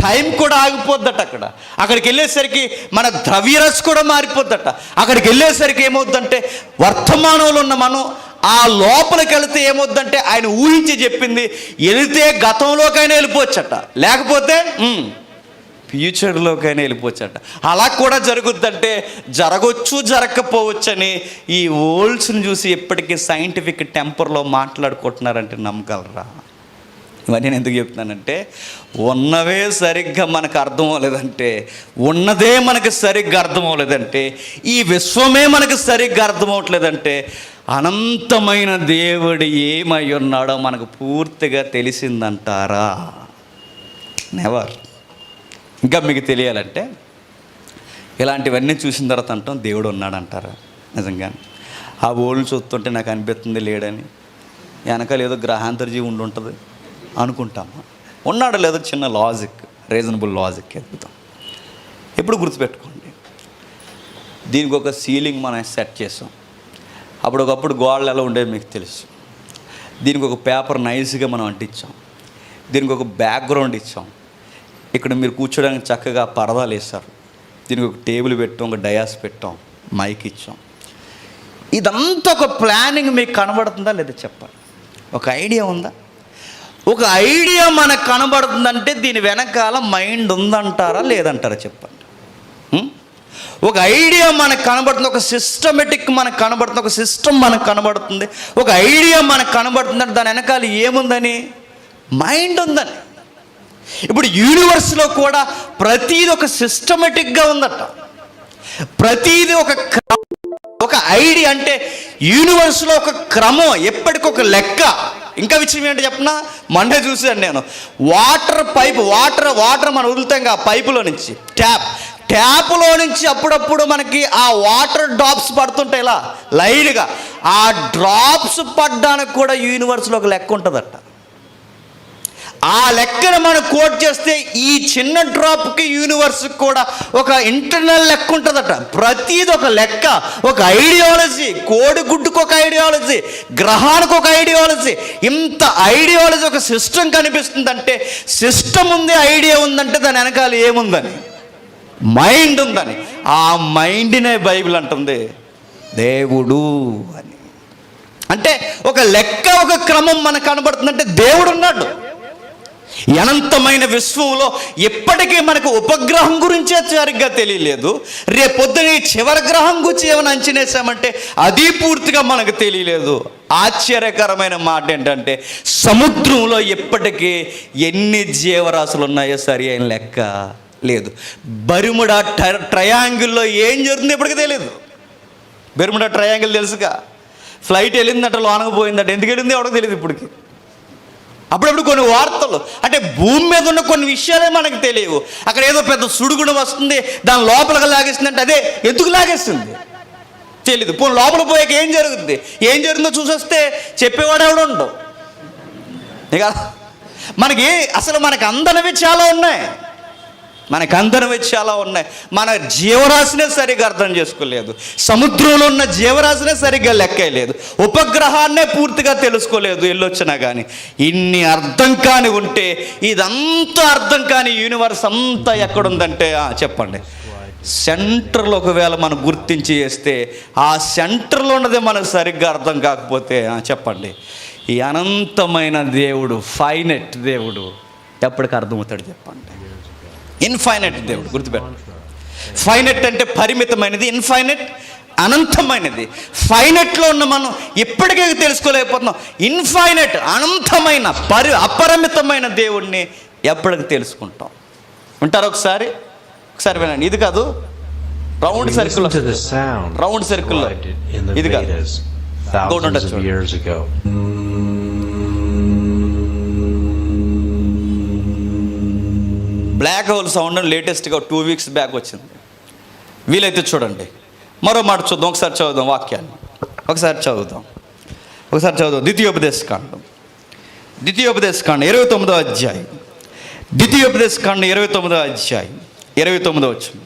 టైం కూడా ఆగిపోద్దట. అక్కడికి వెళ్ళేసరికి మన ద్రవ్యరాశి కూడా మారిపోద్దట. అక్కడికి వెళ్ళేసరికి ఏమవుద్దంటే వర్తమానంలో ఉన్న మనం ఆ లోపలికి వెళితే ఏమవుద్దంటే ఆయన ఊహించి చెప్పింది వెళితే గతంలోకైనా వెళ్ళిపోవచ్చట, లేకపోతే ఫ్యూచర్లోకైనా వెళ్ళిపోవచ్చట. అలా కూడా జరుగుద్దంటే జరగవచ్చు జరగకపోవచ్చని ఈ ఓల్డ్స్ని చూసి ఎప్పటికీ సైంటిఫిక్ టెంపర్లో మాట్లాడుకుంటున్నారంటే నమ్మగలరా? ఇవన్నీ నేను ఎందుకు చెప్తున్నానంటే ఉన్నవే సరిగ్గా మనకు అర్థం అవ్వలేదంటే, ఉన్నదే మనకు సరిగ్గా అర్థం అవ్వలేదంటే, ఈ విశ్వమే మనకు సరిగ్గా అర్థం అవ్వట్లేదంటే అనంతమైన దేవుడు ఏమై ఉన్నాడో మనకు పూర్తిగా తెలిసిందంటారా? నెవర్. ఇంకా మీకు తెలియాలంటే ఇలాంటివన్నీ చూసిన తర్వాత అంటాం దేవుడు ఉన్నాడంటారా? నిజంగానే ఆ ఓల్డ్ చూస్తుంటే నాకు అనిపిస్తుంది లేడని, వెనకాల ఏదో గ్రహాంతర జీవి ఉంటుంది అనుకుంటాము. ఉన్నాడో లేదో చిన్న లాజిక్, రీజనబుల్ లాజిక్ ఎదుగుతాం. ఎప్పుడు గుర్తుపెట్టుకోండి, దీనికి ఒక సీలింగ్ మనం సెట్ చేసాం. అప్పుడు గోడలు ఎలా ఉండేది మీకు తెలుసు. దీనికి ఒక పేపర్ నైస్గా మనం అంటించాం. దీనికి ఒక బ్యాక్గ్రౌండ్ ఇచ్చాం. ఇక్కడ మీరు కూర్చోడానికి చక్కగా పరదాలు వేశారు. దీనికి ఒక టేబుల్ పెట్టాం, ఒక డయాస్ పెట్టాం, మైక్ ఇచ్చాం. ఇదంతా ఒక ప్లానింగ్ మీకు కనబడుతుందా లేదా చెప్పండి? ఒక ఐడియా ఉందా? ఒక ఐడియా మనకు కనబడుతుందంటే దీని వెనకాల మైండ్ ఉందంటారా లేదంటారా చెప్పండి? ఒక ఐడియా మనకు కనబడుతుంది, ఒక సిస్టమేటిక్ మనకు కనబడుతుంది, ఒక సిస్టమ్ మనకు కనబడుతుంది, ఒక ఐడియా మనకు కనబడుతుందంటే దాని వెనకాల ఏముందని? మైండ్ ఉందని. ఇప్పుడు యూనివర్స్లో కూడా ప్రతీది ఒక సిస్టమేటిక్గా ఉందట. ప్రతీది ఒక ఐడియా అంటే యూనివర్స్లో ఒక క్రమం, ఎప్పటికొక లెక్క. ఇంకా విషయం ఏంటి చెప్పనా, మండే చూసాను నేను. వాటర్ మనం వదులుతాం ఆ పైపులో నుంచి, ట్యాప్లో నుంచి అప్పుడప్పుడు మనకి ఆ వాటర్ డ్రాప్స్ పడుతుంటాయి ఇలా లైన్గా. ఆ డ్రాప్స్ పడ్డానికి కూడా యూనివర్స్లో ఒక లెక్క ఉంటుందట. ఆ లెక్కను మనం కోట్ చేస్తే ఈ చిన్న డ్రాప్కి యూనివర్స్కి కూడా ఒక ఇంటర్నల్ లెక్క ఉంటుందట. ప్రతిది ఒక లెక్క, ఒక ఐడియాలజీ. కోడిగుడ్డుకు ఒక ఐడియాలజీ, గ్రహానికి ఒక ఐడియాలజీ. ఇంత ఐడియాలజీ, ఒక సిస్టమ్ కనిపిస్తుందంటే, సిస్టమ్ ఉంది, ఐడియా ఉందంటే దాని వెనకాల ఏముందని? మైండ్ ఉందని. ఆ మైండ్నే బైబిల్ అంటుంది దేవుడు అని. అంటే ఒక లెక్క, ఒక క్రమం మనకు కనబడుతుందంటే దేవుడు ఉన్నాడు. అనంతమైన విశ్వంలో ఎప్పటికీ మనకు ఉపగ్రహం గురించే సరిగ్గా తెలియలేదు. రేపొద్దున ఈ చివరి గ్రహం గురించి ఏమైనా అంచనేసామంటే అది పూర్తిగా మనకు తెలియలేదు. ఆశ్చర్యకరమైన మాట ఏంటంటే సముద్రంలో ఎప్పటికీ ఎన్ని జీవరాశులు ఉన్నాయో సరి అయిన లెక్క లేదు. బెర్ముడా ట్రయాంగిల్లో ఏం జరుగుతుందో ఇప్పటికీ తెలియదు. బెర్ముడా ట్రయాంగిల్ తెలుసుగా, ఫ్లైట్ వెళ్ళిందట, లోనకు పోయిందట. ఎందుకు వెళ్ళింది ఎవరికి తెలియదు ఇప్పటికి. అప్పుడప్పుడు కొన్ని వార్తలు అంటే భూమి మీద ఉన్న కొన్ని విషయాలే మనకు తెలియవు. అక్కడ ఏదో పెద్ద సుడుగుడు వస్తుంది, దాని లోపలికి లాగేస్తుంది అంటే అదే ఎందుకు లాగేస్తుంది తెలీదు. పోనీ లోపల పోయాక ఏం జరుగుతుందో చూసొస్తే చెప్పేవాడు ఎవడు ఉండవు. ఇక మనకు అందనవి చాలా ఉన్నాయి. మన జీవరాశినే సరిగ్గా అర్థం చేసుకోలేదు. సముద్రంలో ఉన్న జీవరాశినే సరిగ్గా లెక్కలేదు. ఉపగ్రహాన్నే పూర్తిగా తెలుసుకోలేదు వెళ్ళొచ్చినా కానీ. ఇన్ని అర్థం కాని ఉంటే ఇదంతా అర్థం కాని యూనివర్స్ అంతా ఎక్కడుందంటే చెప్పండి సెంటర్లో ఒకవేళ మనం గుర్తించి చేస్తే ఆ సెంటర్లో ఉన్నదే మనకు సరిగ్గా అర్థం కాకపోతే చెప్పండి, ఈ అనంతమైన దేవుడు, ఫైనెట్ దేవుడు ఎప్పటికి అర్థమవుతాడు చెప్పండి? ఇన్ఫైనెట్ దేవుడు, గుర్తుపెట్టండి. ఫైనెట్ అంటే పరిమితమైనది, ఇన్ఫైనెట్ అనంతమైనది. ఫైనెట్లో ఉన్న మనం ఇప్పటికే తెలుసుకోలేకపోతున్నాం. ఇన్ఫైనెట్ అనంతమైన అపరిమితమైన దేవుడిని ఎప్పటికి తెలుసుకుంటాం? ఉంటారు ఒకసారి వినండి. ఇది కాదు రౌండ్ సర్కిల్, రౌండ్ సర్కిల్లో ఇది కాదు, బ్లాక్ హోల్ సౌండ్ లేటెస్ట్గా 2 వీక్స్ బ్యాక్ వచ్చింది. వీలైతే చూడండి. మరో మాట చూద్దాం, ఒకసారి చదువుదాం వాక్యాన్ని, ఒకసారి చదువుదాం. ద్వితీయోపదేశకాండం 29వ అధ్యాయం, 29వ అధ్యాయం 29వ వచనం.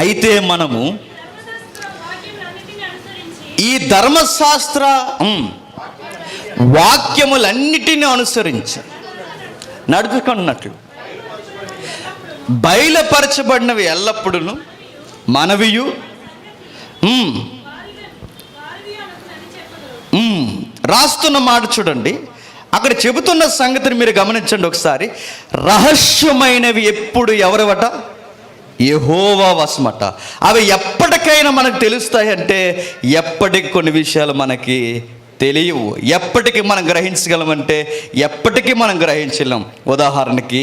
అయితే మనము ఈ ధర్మశాస్త్ర వాక్యములన్నిటిని అనుసరించి నడుచుకున్నట్లు బయలుపరచబడినవి ఎల్లప్పుడూ మనవియు రాస్తున్న మాట చూడండి. అక్కడ చెబుతున్న సంగతిని మీరు గమనించండి ఒకసారి. రహస్యమైనవి ఎప్పుడు ఎవరివట? యెహోవా వశమట. అవి ఎప్పటికైనా మనకు తెలుస్తాయి అంటే ఎప్పటికి కొన్ని విషయాలు మనకి తెలియవు. ఎప్పటికీ మనం గ్రహించగలమంటే ఎప్పటికీ మనం గ్రహించలేం. ఉదాహరణకి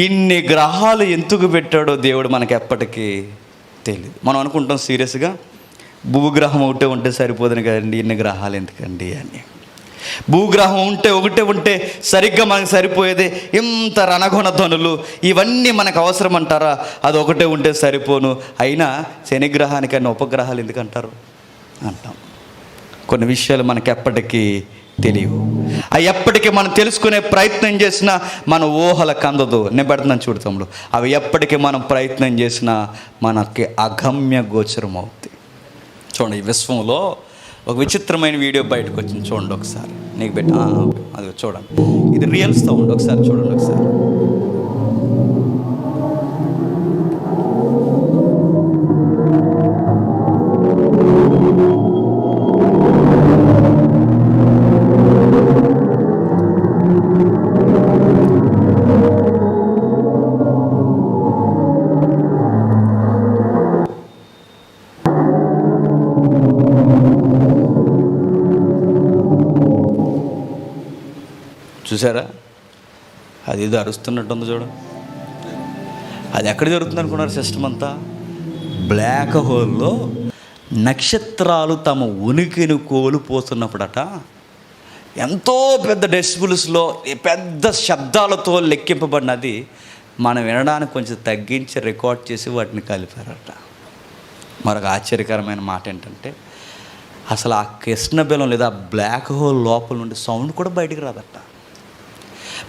ఇన్ని గ్రహాలు ఎందుకు పెట్టాడో దేవుడు మనకి ఎప్పటికీ తెలియదు. మనం అనుకుంటాం సీరియస్గా, భూగ్రహం ఒకటే ఉంటే సరిపోదని కదండి, ఇన్ని గ్రహాలు ఎందుకండి అని. భూగ్రహం ఒకటే ఉంటే సరిగ్గా మనకు సరిపోయేది. ఇంత రణగుణ ధ్వనులు ఇవన్నీ మనకు అవసరం అంటారా? అది ఒకటే ఉంటే సరిపోను. అయినా శనిగ్రహానికన్నా ఉపగ్రహాలు ఎందుకంటారు అంటాం. కొన్ని విషయాలు మనకి ఎప్పటికీ తెలియవు. అవి ఎప్పటికీ మనం తెలుసుకునే ప్రయత్నం చేసినా మన ఊహలకు అందదు. నేను పెడుతున్నాను చూడు తమ్ముడు, అవి ఎప్పటికీ మనం ప్రయత్నం చేసినా మనకి అగమ్య గోచరం అవుతాయి. చూడండి, ఈ విశ్వంలో ఒక విచిత్రమైన వీడియో బయటకు వచ్చింది, చూడండి ఒకసారి. నీకు పెట్టి అది చూడండి, ఇది రియల్ సౌండ్. ఒకసారి చూడండి ఒకసారి. చూసారా? అది ఏదో అరుస్తున్నట్టుంది చూడండి. అది ఎక్కడ జరుగుతుంది అనుకున్నారు? సిస్టమ్ అంతా బ్లాక్ హోల్లో నక్షత్రాలు తమ ఉనికిని కోల్పోతున్నప్పుడట ఎంతో పెద్ద డెసిబుల్స్లో పెద్ద శబ్దాలతో లెక్కింపబడినది మనం వినడానికి కొంచెం తగ్గించి రికార్డ్ చేసి వాటిని కలిపారట. మరొక ఆశ్చర్యకరమైన మాట ఏంటంటే, అసలు ఆ కృష్ణబెలం లేదా బ్లాక్ హోల్ లోపల నుండి సౌండ్ కూడా బయటికి రాదట.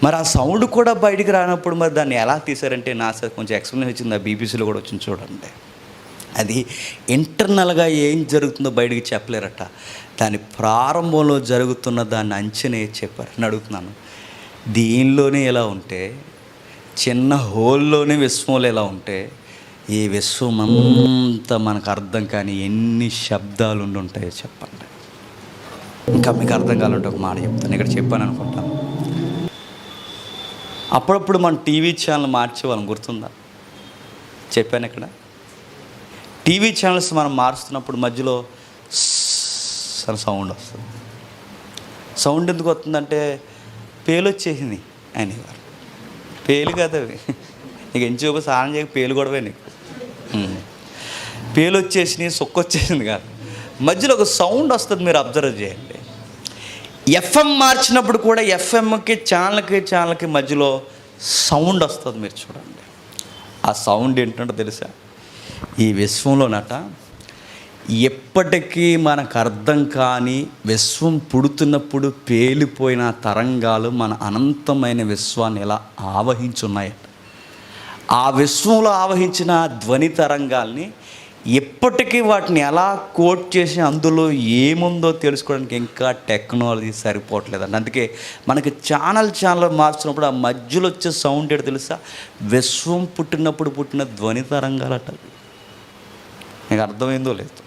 మరి ఆ సౌండ్ కూడా బయటికి రానప్పుడు మరి దాన్ని ఎలా తీశారంటే, నాసా కొంచెం ఎక్స్ప్లెయిన్ వచ్చింది, ఆ బీబీసీలో కూడా వచ్చింది చూడండి. అది ఇంటర్నల్గా ఏం జరుగుతుందో బయటికి చెప్పలేరట. దాని ప్రారంభంలో జరుగుతున్న దాన్ని అంచనా చెప్పారు. నేను అడుగుతున్నాను, దీనిలోనే ఎలా ఉంటే, చిన్న హోల్లోనే విశ్వంలో ఎలా ఉంటే, ఈ విశ్వం అంతా మనకు అర్థం కాని ఎన్ని శబ్దాలు ఉండి ఉంటాయో చెప్పండి. ఇంకా మీకు అర్థం కావాలంటే ఒక మాట చెప్తాను, ఇక్కడ చెప్పాను అనుకుంటాను. అప్పుడప్పుడు మన టీవీ ఛానల్ మార్చేవాళ్ళం, గుర్తుందా? చెప్పాను ఇక్కడ. టీవీ ఛానల్స్ మనం మారుస్తున్నప్పుడు మధ్యలో సౌండ్ వస్తుంది. సౌండ్ ఎందుకు వస్తుందంటే, పేలు వచ్చేసింది అనేవారు. పేలు కదా అవి, నీకు ఎంచోపు స్నానం చేయక పేలు కూడా నీకు పేలు వచ్చేసినాయి, సొక్కొచ్చేసింది కాదు. మధ్యలో ఒక సౌండ్ వస్తుంది, మీరు అబ్జర్వ్ చేయండి. ఎఫ్ఎం మార్చినప్పుడు కూడా ఎఫ్ఎంకి ఛానల్కి మధ్యలో సౌండ్ వస్తుంది, మీరు చూడండి. ఆ సౌండ్ ఏంటంటే తెలుసా? ఈ విశ్వంలోనట ఎప్పటికీ మనకు అర్థం కాని, విశ్వం పుడుతున్నప్పుడు పేలిపోయిన తరంగాలు మన అనంతమైన విశ్వాన్ని ఎలా ఆవహించున్నాయట. ఆ విశ్వంలో ఆవహించిన ధ్వని తరంగాల్ని ఎప్పటికీ వాటిని ఎలా కోట్ చేసి అందులో ఏముందో తెలుసుకోవడానికి ఇంకా టెక్నాలజీ సరిపోవట్లేదండి. అందుకే మనకి ఛానల్ మార్చినప్పుడు ఆ మధ్యలో వచ్చే సౌండ్ ఏంటో తెలుసా? విశ్వం పుట్టినప్పుడు పుట్టిన ధ్వని తరంగాలట. మీకు అర్థమైందో లేదు?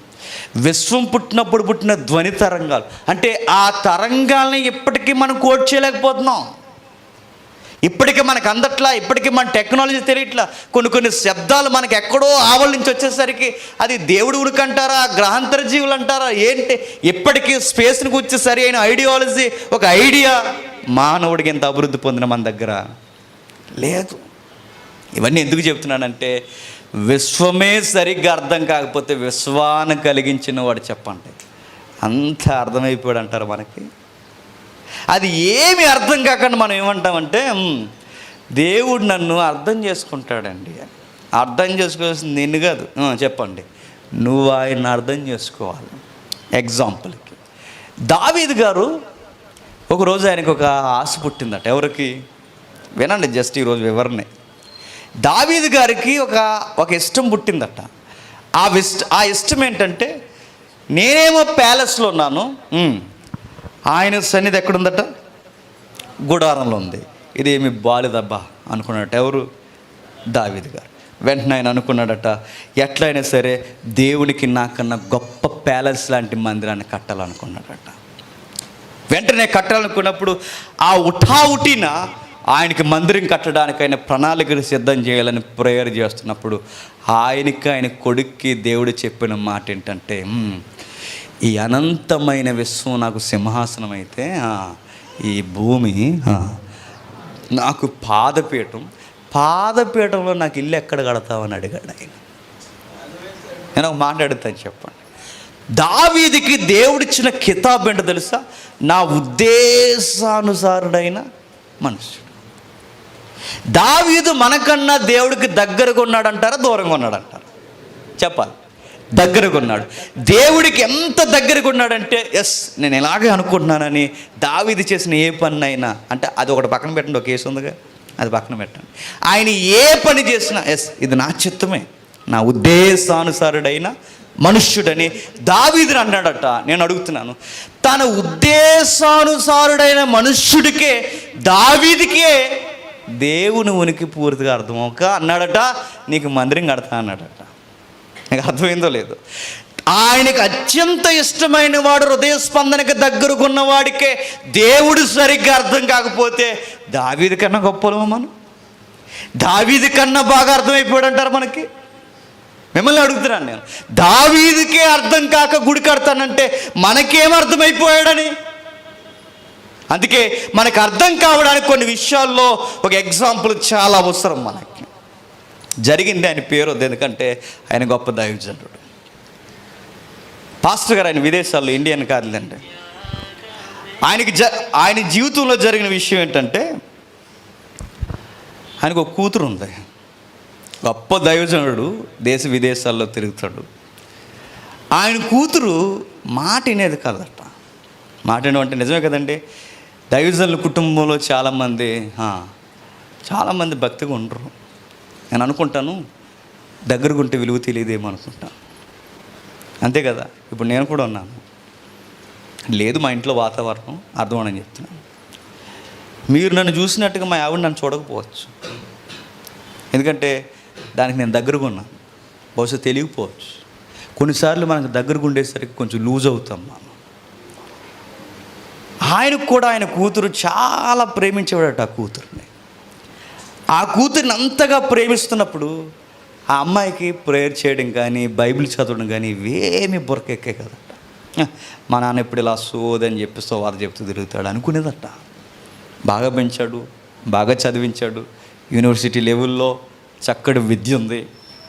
విశ్వం పుట్టినప్పుడు పుట్టిన ధ్వని తరంగాలు అంటే ఆ తరంగాల్ని ఇప్పటికీ మనం కోట్ చేయలేకపోతున్నాం. ఇప్పటికీ మనకు అందట్లా, ఇప్పటికీ మన టెక్నాలజీ తెలియట్లా. కొన్ని శబ్దాలు మనకి ఎక్కడో ఆవల నుంచి వచ్చేసరికి అది దేవుడి ఉనికి అంటారా, గ్రహాంతర జీవులు అంటారా ఏంటి? ఇప్పటికీ స్పేస్ని గురించి సరి అయిన ఐడియాలజీ, ఒక ఐడియా మానవుడికి ఎంత అభివృద్ధి పొందిన మన దగ్గర లేదు. ఇవన్నీ ఎందుకు చెప్తున్నానంటే, విశ్వమే సరిగ్గా అర్థం కాకపోతే విశ్వాన్ని కలిగించిన వాడు చెప్పండి అంత అర్థమైపోయాడు అంటారు మనకి. అది ఏమి అర్థం కాకుండా మనం ఏమంటామంటే, దేవుడు నన్ను అర్థం చేసుకుంటాడండి. అర్థం చేసుకోవాల్సింది నిన్ను కాదు, చెప్పండి, నువ్వు ఆయన అర్థం చేసుకోవాలి. ఎగ్జాంపుల్కి దావీదు గారు ఒకరోజు ఆయనకు ఒక ఆశ పుట్టిందట. ఎవరికి? వినండి జస్ట్ ఈరోజు వివరణే. దావీదు గారికి ఒక ఇష్టం పుట్టిందట. ఆ ఇష్టం ఏంటంటే, నేనేమో ప్యాలెస్లో ఉన్నాను, ఆయన సన్నిధి ఎక్కడుందట? గుడారంలో ఉంది. ఇదేమి బాలేదబ్బా అనుకున్నాడట. ఎవరు? దావీదు గారు. వెంటనే ఆయన అనుకున్నాడట, ఎట్లయినా సరే దేవుడికి నాకన్నా గొప్ప ప్యాలెస్ లాంటి మందిరాన్ని కట్టాలనుకున్నాడట. వెంటనే కట్టాలనుకున్నప్పుడు ఆ ఉఠావుటిన ఆయనకి మందిరం కట్టడానికి ఆయన ప్రణాళికలు సిద్ధం చేయాలని ప్రేయర్ చేస్తున్నప్పుడు ఆయన కొడుక్కి దేవుడు చెప్పిన మాట ఏంటంటే, ఈ అనంతమైన విశ్వం నాకు సింహాసనం అయితే ఈ భూమి నాకు పాదపీఠంలో నాకు ఇల్లు ఎక్కడ కడతావని అడిగాడు ఆయన. నేను ఒక మాట అడుగుతాను, చెప్పండి. దావీదుకి దేవుడిచ్చిన కితాబ్ ఏంటో తెలుసా? నా ఉద్దేశానుసారుడైన మనుషుడు. దావీదు మనకన్నా దేవుడికి దగ్గరగా ఉన్నాడంటారా, దూరంగా ఉన్నాడంటారా? చెప్పాలి. దగ్గరగా ఉన్నాడు. దేవుడికి ఎంత దగ్గరగా ఉన్నాడంటే, ఎస్ నేను ఇలాగే అనుకుంటున్నానని దావీదు చేసిన ఏ పని అయినా, అంటే అది ఒకటి పక్కన పెట్టండి, ఒక కేసు ఉందిగా, అది పక్కన పెట్టండి. ఆయన ఏ పని చేసినా ఎస్ ఇది నా చిత్తమే, నా ఉద్దేశానుసారుడైన మనుష్యుడని దావీదుని అన్నాడట. నేను అడుగుతున్నాను, తన ఉద్దేశానుసారుడైన మనుష్యుడికే, దావీదుకే దేవుని ఉనికి పూర్తిగా అర్థమవుక అన్నాడట, నీకు మందిరం కడతా అన్నాడట. నీకు అర్థమైందో లేదు? ఆయనకు అత్యంత ఇష్టమైన వాడు, హృదయ స్పందనకి దగ్గరకున్న వాడికే దేవుడు సరిగ్గా అర్థం కాకపోతే దావీదు కన్నా గొప్పలమా మనం? దావీదు కన్నా బాగా అర్థమైపోయాడు అంటారు మనకి. మిమ్మల్ని అడుగుతున్నాను నేను, దావీదుకే అర్థం కాక గుడి కడతానంటే మనకేం అర్థమైపోయాడని? అందుకే మనకు అర్థం కావడానికి కొన్ని విషయాల్లో ఒక ఎగ్జాంపుల్ చాలా అవసరం మనకి. జరిగింది, ఆయన పేరు వద్దు ఎందుకంటే ఆయన గొప్ప దైవజనుడు, పాస్టర్ గారు. ఆయన విదేశాల్లో, ఇండియన్ కాదులేండి. ఆయన జీవితంలో జరిగిన విషయం ఏంటంటే, ఆయనకు ఒక కూతురు ఉంది. గొప్ప దైవజనుడు, దేశ విదేశాల్లో తిరుగుతాడు. ఆయన కూతురు మాట వినేది కాదట. మాట వినమంటే నిజమే కదండి. దైవజనుల కుటుంబంలో చాలామంది భక్తిగా ఉండరు. నేను అనుకుంటాను, దగ్గరకు ఉంటే విలువ తెలియదేమో అనుకుంటాను. అంతే కదా. ఇప్పుడు నేను కూడా ఉన్నాను, లేదు మా ఇంట్లో వాతావరణం అర్థమని చెప్తున్నాను. మీరు నన్ను చూసినట్టుగా మా ఆవిడ నన్ను చూడకపోవచ్చు, ఎందుకంటే దానికి నేను దగ్గరగా ఉన్నాను. బహుశా తెలియకపోవచ్చు. కొన్నిసార్లు మనకు దగ్గరగా ఉండేసరికి కొంచెం లూజ్ అవుతాం మనం. ఆయనకు కూడా ఆయన కూతురు చాలా ప్రేమించేవాడట. ఆ కూతురిని అంతగా ప్రేమిస్తున్నప్పుడు ఆ అమ్మాయికి ప్రేయర్ చేయడం కానీ, బైబిల్ చదవడం కానీ ఇవేమీ బురకెక్కే కదట. మా నాన్న ఇప్పుడు ఇలా సోదని చెప్పిస్తూ వారు చెప్తూ తిరుగుతాడు అనుకునేదట. బాగా పెంచాడు, బాగా చదివించాడు, యూనివర్సిటీ లెవెల్లో చక్కటి విద్య ఉంది,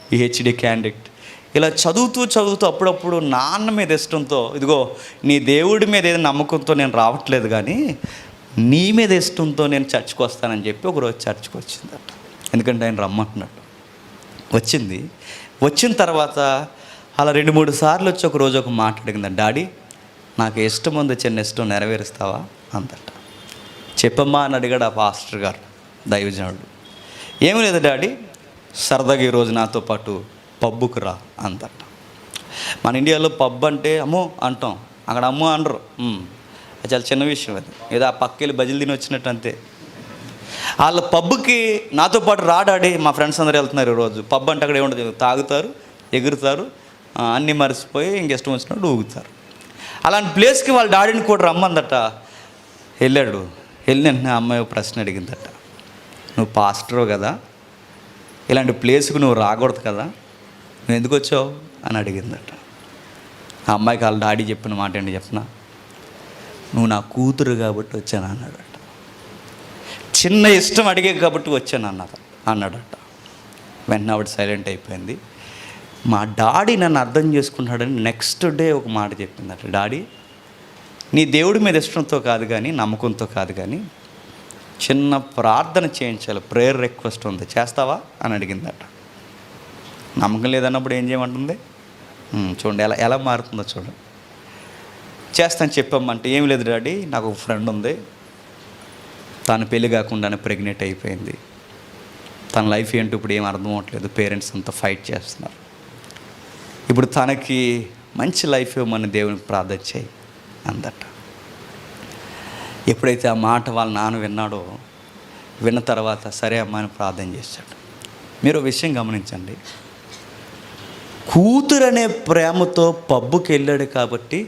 పిహెచ్డి క్యాండిడేట్. ఇలా చదువుతూ అప్పుడప్పుడు నాన్న మీద ఇష్టంతో, ఇదిగో నీ దేవుడి మీద ఏదో నమ్మకంతో నేను రావట్లేదు కానీ నీ మీద ఇష్టంతో నేను చర్చ్కి వస్తానని చెప్పి ఒకరోజు చర్చ్కి వచ్చిందట. ఎందుకంటే ఆయన రమ్మంటున్నాడు. వచ్చిన తర్వాత అలా 2-3 సార్లు వచ్చి ఒకరోజు ఒక మాట అడిగిందంట, డాడీ నాకు ఇష్టం ఉంది, చిన్న ఇష్టం నెరవేరుస్తావా అందట. చెప్పమ్మా అని అడిగాడు ఆ పాస్టర్ గారు, దైవజనుడు. ఏమీ లేదు డాడీ, సరదాగా ఈరోజు నాతో పాటు పబ్బుకు రా అందట. మన ఇండియాలో పబ్ అంటే అమ్మో అంటాం, అక్కడ అమ్మో అనరు. అది చాలా చిన్న విషయం. అది ఏదో ఆ పక్కెళ్ళి బజిలు తిని వచ్చినట్టు అంతే. వాళ్ళ పబ్కి నాతో పాటు రాడాడి మా ఫ్రెండ్స్ అందరూ వెళ్తున్నారు ఈరోజు. పబ్ అంటే అక్కడ ఏముండదు, తాగుతారు, ఎగురుతారు, అన్నీ మర్చిపోయి ఇంకెష్టం వచ్చినట్టు ఊగుతారు. అలాంటి ప్లేస్కి వాళ్ళ డాడీని కూడా రమ్మందట. వెళ్ళాడు. వెళ్ళిన వెంటనే అమ్మాయి ప్రశ్న అడిగిందట, నువ్వు పాస్టరు కదా, ఇలాంటి ప్లేస్కి నువ్వు రాకూడదు కదా, నువ్వు ఎందుకు వచ్చావు అని అడిగిందట. ఆ అమ్మాయికి వాళ్ళ డాడీ చెప్పిన మాట ఏంటి చెప్పనా, నువ్వు నా కూతురు కాబట్టి వచ్చాను అన్నాడట. చిన్న ఇష్టం అడిగే కాబట్టి వచ్చాను అన్నాడట. వెంటనే ఆవిడ సైలెంట్ అయిపోయింది. మా డాడీ నన్ను అర్థం చేసుకుంటాడని నెక్స్ట్ డే ఒక మాట చెప్పిందట. డాడీ, నీ దేవుడి మీద ఇష్టంతో కాదు కానీ, నమ్మకంతో కాదు కానీ, చిన్న ప్రార్థన చేయించాలి, ప్రేయర్ రిక్వెస్ట్ ఉంది, చేస్తావా అని అడిగిందట. నమ్మకం లేదన్నప్పుడు ఏం చేయమంటుంది చూడండి, ఎలా మారుతుందో చూడండి. చేస్తాను చెప్పమ్మంటే, ఏం లేదు డాడీ, నాకు ఒక ఫ్రెండ్ ఉంది, తను పెళ్ళి కాకుండానే ప్రెగ్నెంట్ అయిపోయింది, తన లైఫ్ ఏంటో ఇప్పుడు ఏం అర్థం అవ్వట్లేదు, పేరెంట్స్ అంతా ఫైట్ చేస్తున్నారు, ఇప్పుడు తనకి మంచి లైఫ్ ఇవ్వమని దేవునికి ప్రార్థన చేయి అందట. ఎప్పుడైతే ఆ మాట వాళ్ళ నాన్న విన్నాడో, విన్న తర్వాత సరే అమ్మాయిని ప్రార్థన చేశాడు. మీరు విషయం గమనించండి, కూతురు అనే ప్రేమతో పబ్బుకి వెళ్ళాడు కాబట్టి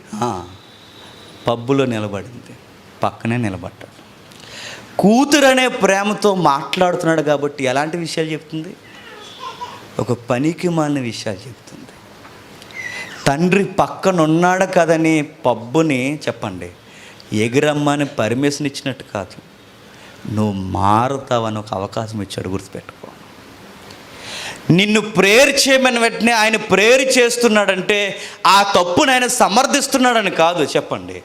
పబ్బులో నిలబడింది, పక్కనే నిలబడ్డాడు. కూతురు అనే ప్రేమతో మాట్లాడుతున్నాడు కాబట్టి ఎలాంటి విషయాలు చెప్తుంది, ఒక పనికి మాలిన విషయాలు చెప్తుంది. తండ్రి పక్కన ఉన్నాడు కదని పబ్బుని చెప్పండి ఎగిరమ్మని పర్మిషన్ ఇచ్చినట్టు కాదు, నువ్వు మారుతావని ఒక అవకాశం ఇచ్చాడు, గుర్తుపెట్టుకో. నిన్ను ప్రేయర్ చేయమని వెంటనే ఆయన ప్రేయర్ చేస్తున్నాడంటే ఆ తప్పును ఆయన సమర్థిస్తున్నాడని కాదు, చెప్పండి.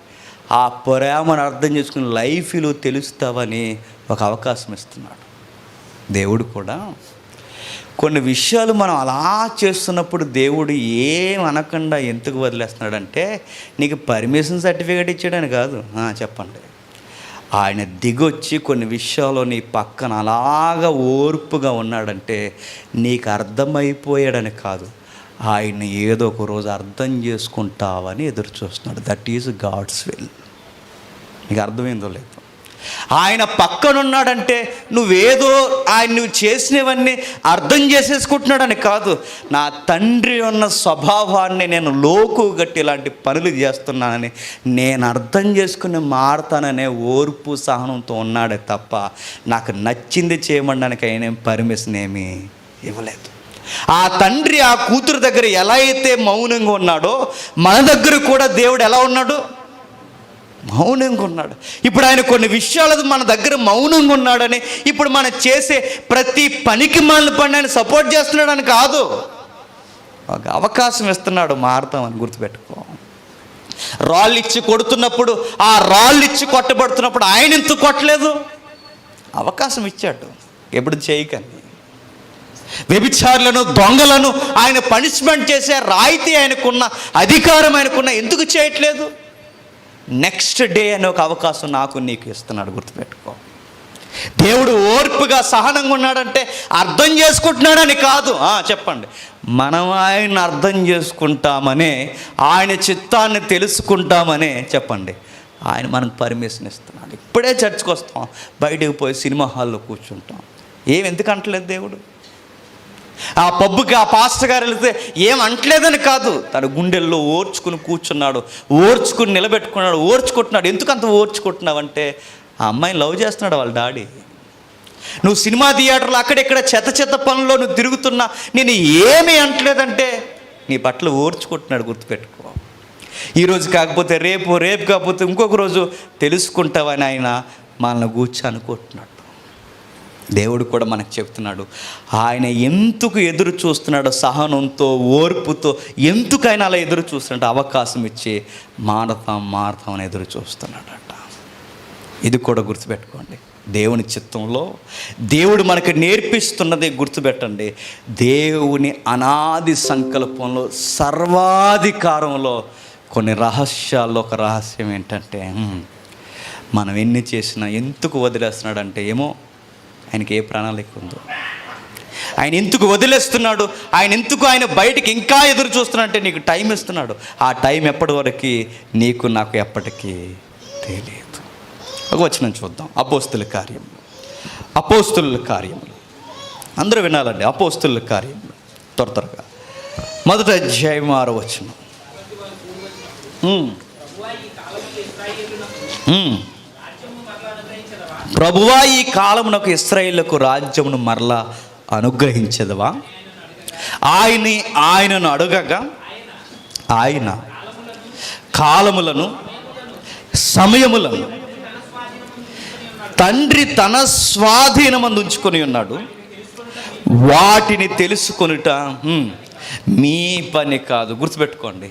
ఆ ప్రేమను అర్థం చేసుకుని లైఫ్లో తెలుస్తావని ఒక అవకాశం ఇస్తున్నాడు. దేవుడు కూడా కొన్ని విషయాలు మనం అలా చేస్తున్నప్పుడు దేవుడు ఏం అనకుండా ఎందుకు వదిలేస్తున్నాడంటే, నీకు పర్మిషన్ సర్టిఫికేట్ ఇచ్చాడని కాదు, చెప్పండి. ఆయన దిగొచ్చి కొన్ని విషయాల్లో నీ పక్కన అలాగా ఓర్పుగా ఉన్నాడంటే నీకు అర్థమైపోయాడని కాదు, ఆయన ఏదో ఒక రోజు అర్థం చేసుకుంటావని ఎదురు చూస్తున్నాడు. That is God's will. నీకు అర్థమైందో లేదు. ఆయన పక్కనున్నాడంటే నువ్వేదో నువ్వు చేసినవన్నీ అర్థం చేసేసుకుంటున్నాడని కాదు, నా తండ్రి ఉన్న స్వభావాన్ని నేను లోకు గట్టి ఇలాంటి పనులు చేస్తున్నానని నేను అర్థం చేసుకుని మారుతాననే ఓర్పు సహనంతో ఉన్నాడే తప్ప నాకు నచ్చింది చేయమనడానికి ఆయన పర్మిషన్ ఏమీ ఇవ్వలేదు. ఆ తండ్రి ఆ కూతురు దగ్గర ఎలా అయితే మౌనంగా ఉన్నాడో మన దగ్గర కూడా దేవుడు ఎలా ఉన్నాడు, మౌనంగా ఉన్నాడు. ఇప్పుడు ఆయన కొన్ని విషయాలు మన దగ్గర మౌనంగా ఉన్నాడని ఇప్పుడు మనం చేసే ప్రతి పనికి మాలిన పని ఆయన సపోర్ట్ చేస్తున్నాడని కాదు, ఒక అవకాశం ఇస్తున్నాడు, మారుతామని గుర్తుపెట్టుకో. రాళ్ళు ఇచ్చి కొడుతున్నప్పుడు, ఆ రాళ్ళు ఇచ్చి కొట్టబడుతున్నప్పుడు ఆయన ఎందుకు కొట్టలేదు, అవకాశం ఇచ్చాడు. ఎప్పుడు చేయకని వ్యభిచారులను దొంగలను ఆయన పనిష్మెంట్ చేసే రాయితీ ఆయనకున్న అధికారం ఆయనకున్న ఎందుకు చేయట్లేదు, నెక్స్ట్ డే అనే ఒక అవకాశం నాకు నీకు ఇస్తున్నాడు, గుర్తుపెట్టుకో. దేవుడు ఓర్పుగా సహనంగా ఉన్నాడంటే అర్థం చేసుకుంటున్నాడని కాదు, చెప్పండి. మనం ఆయన అర్థం చేసుకుంటామనే, ఆయన చిత్తాన్ని తెలుసుకుంటామనే చెప్పండి ఆయన మనకు పర్మిషన్ ఇస్తున్నాడు. ఇప్పుడే చర్చికి వస్తాం, బయటకు పోయి సినిమా హాల్లో కూర్చుంటాం, ఎందుకు అంటలేదు దేవుడు. ఆ పబ్బుకి ఆ పాస్టర్ గారు వెళితే ఏమంటలేదని కాదు, తన గుండెల్లో ఓర్చుకుని కూర్చున్నాడు, ఓర్చుకుని నిలబెట్టుకున్నాడు, ఓర్చుకుంటున్నాడు. ఎందుకు అంత ఓర్చుకుంటున్నావు అంటే ఆ అమ్మాయిని లవ్ చేస్తున్నాడు వాళ్ళ డాడీ. నువ్వు సినిమా థియేటర్లో అక్కడెక్కడ చెత్త పనుల్లో నువ్వు తిరుగుతున్నా నేను ఏమీ అంటలేదంటే నీ పట్ల ఓర్చుకుంటున్నాడు, గుర్తుపెట్టుకో. ఈరోజు కాకపోతే రేపు, రేపు కాకపోతే ఇంకొక రోజు తెలుసుకుంటావని ఆయన మనల్ని కూర్చో అనుకుంటున్నాడు. దేవుడు కూడా మనకు చెప్తున్నాడు, ఆయన ఎందుకు ఎదురు చూస్తున్నాడో సహనంతో ఓర్పుతో, ఎందుకైనా అలా ఎదురు చూస్తున్నాడు, అవకాశం ఇచ్చి మారతాం అని ఎదురు చూస్తున్నాడట. ఇది కూడా గుర్తుపెట్టుకోండి. దేవుని చిత్తంలో దేవుడు మనకు నేర్పిస్తున్నది గుర్తుపెట్టండి. దేవుని అనాది సంకల్పంలో సర్వాధికారంలో కొన్ని రహస్యాల్లో ఒక రహస్యం ఏంటంటే, మనం ఎన్ని చేసినా ఎందుకు వదిలేస్తున్నాడంటే ఏమో ఆయనకి ఏ ప్రణాళిక ఉందో. ఆయన ఎందుకు వదిలేస్తున్నాడు, ఆయన బయటికి ఇంకా ఎదురు చూస్తున్నాడంటే నీకు టైం ఇస్తున్నాడు. ఆ టైం ఎప్పటి వరకు నీకు నాకు ఎప్పటికీ తెలియదు. ఒక వచనం చూద్దాం. అపోస్తుల కార్యములు అందరూ వినాలండి. అపోస్తుల కార్యములు త్వరగా 1వ అధ్యాయం 6వ వచనం. ప్రభువా ఈ కాలమునకు ఇశ్రాయేలుకు రాజ్యమును మరలా అనుగ్రహించదవా? ఆయనను అడగగా ఆయన కాలములను సమయములను తండ్రి తన స్వాధీనమందు ఉంచుకొని ఉన్నాడు. వాటిని తెలుసుకొనుట మీ పని కాదు. గుర్తుపెట్టుకోండి,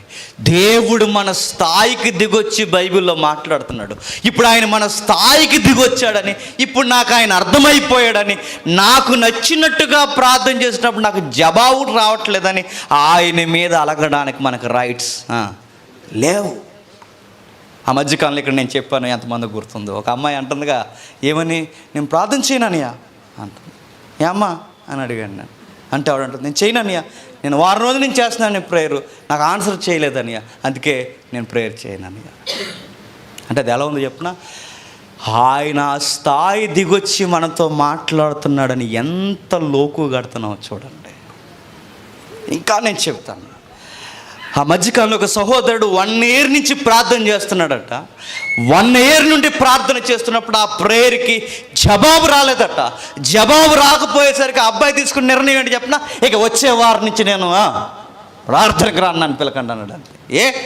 దేవుడు మన స్థాయికి దిగొచ్చి బైబిల్లో మాట్లాడుతున్నాడు. ఇప్పుడు ఆయన మన స్థాయికి దిగొచ్చాడని, ఇప్పుడు నాకు ఆయన అర్థమైపోయాడని, నాకు నచ్చినట్టుగా ప్రార్థన చేసినప్పుడు నాకు జవాబు రావట్లేదని ఆయన మీద అలగడానికి మనకు రైట్స్ లేవు. ఆ మధ్యకాలంలో ఇక్కడ నేను చెప్పాను, ఎంతమంది గుర్తుందో, ఒక అమ్మాయి అంటుందిగా, ఏమని, నేను ప్రార్థన చేయననియా అంటుంది. ఏ అమ్మా అని అడిగాను నేను. అంటే ఆవిడ అంటుంది, నేను చేయననియా, నేను వారం రోజుల నుంచి చేస్తున్నాను ప్రేయర్, నాకు ఆన్సర్ చేయలేదనియా, అందుకే నేను ప్రేయర్ చేయననియా. అంటే అది ఎలా ఉందో చెప్పిన, ఆయన స్థాయి దిగొచ్చి మనతో మాట్లాడుతున్నాడని ఎంత లోకు కడుతున్నామో చూడండి. ఇంకా నేను చెప్తాను, ఆ మధ్యకాలంలో ఒక సహోదరుడు 1 year నుంచి ప్రార్థన చేస్తున్నాడట. 1 year నుండి ప్రార్థన చేస్తున్నప్పుడు ఆ ప్రేయర్కి జవాబు రాలేదట. జవాబు రాకపోయేసరికి ఆ అబ్బాయి తీసుకున్న నిర్ణయం ఏంటి చెప్పిన, ఇక వచ్చే వారం నుంచి నేను ప్రార్థనకు రాను, నన్ను పిలకండి అన్నాడు. అంతే.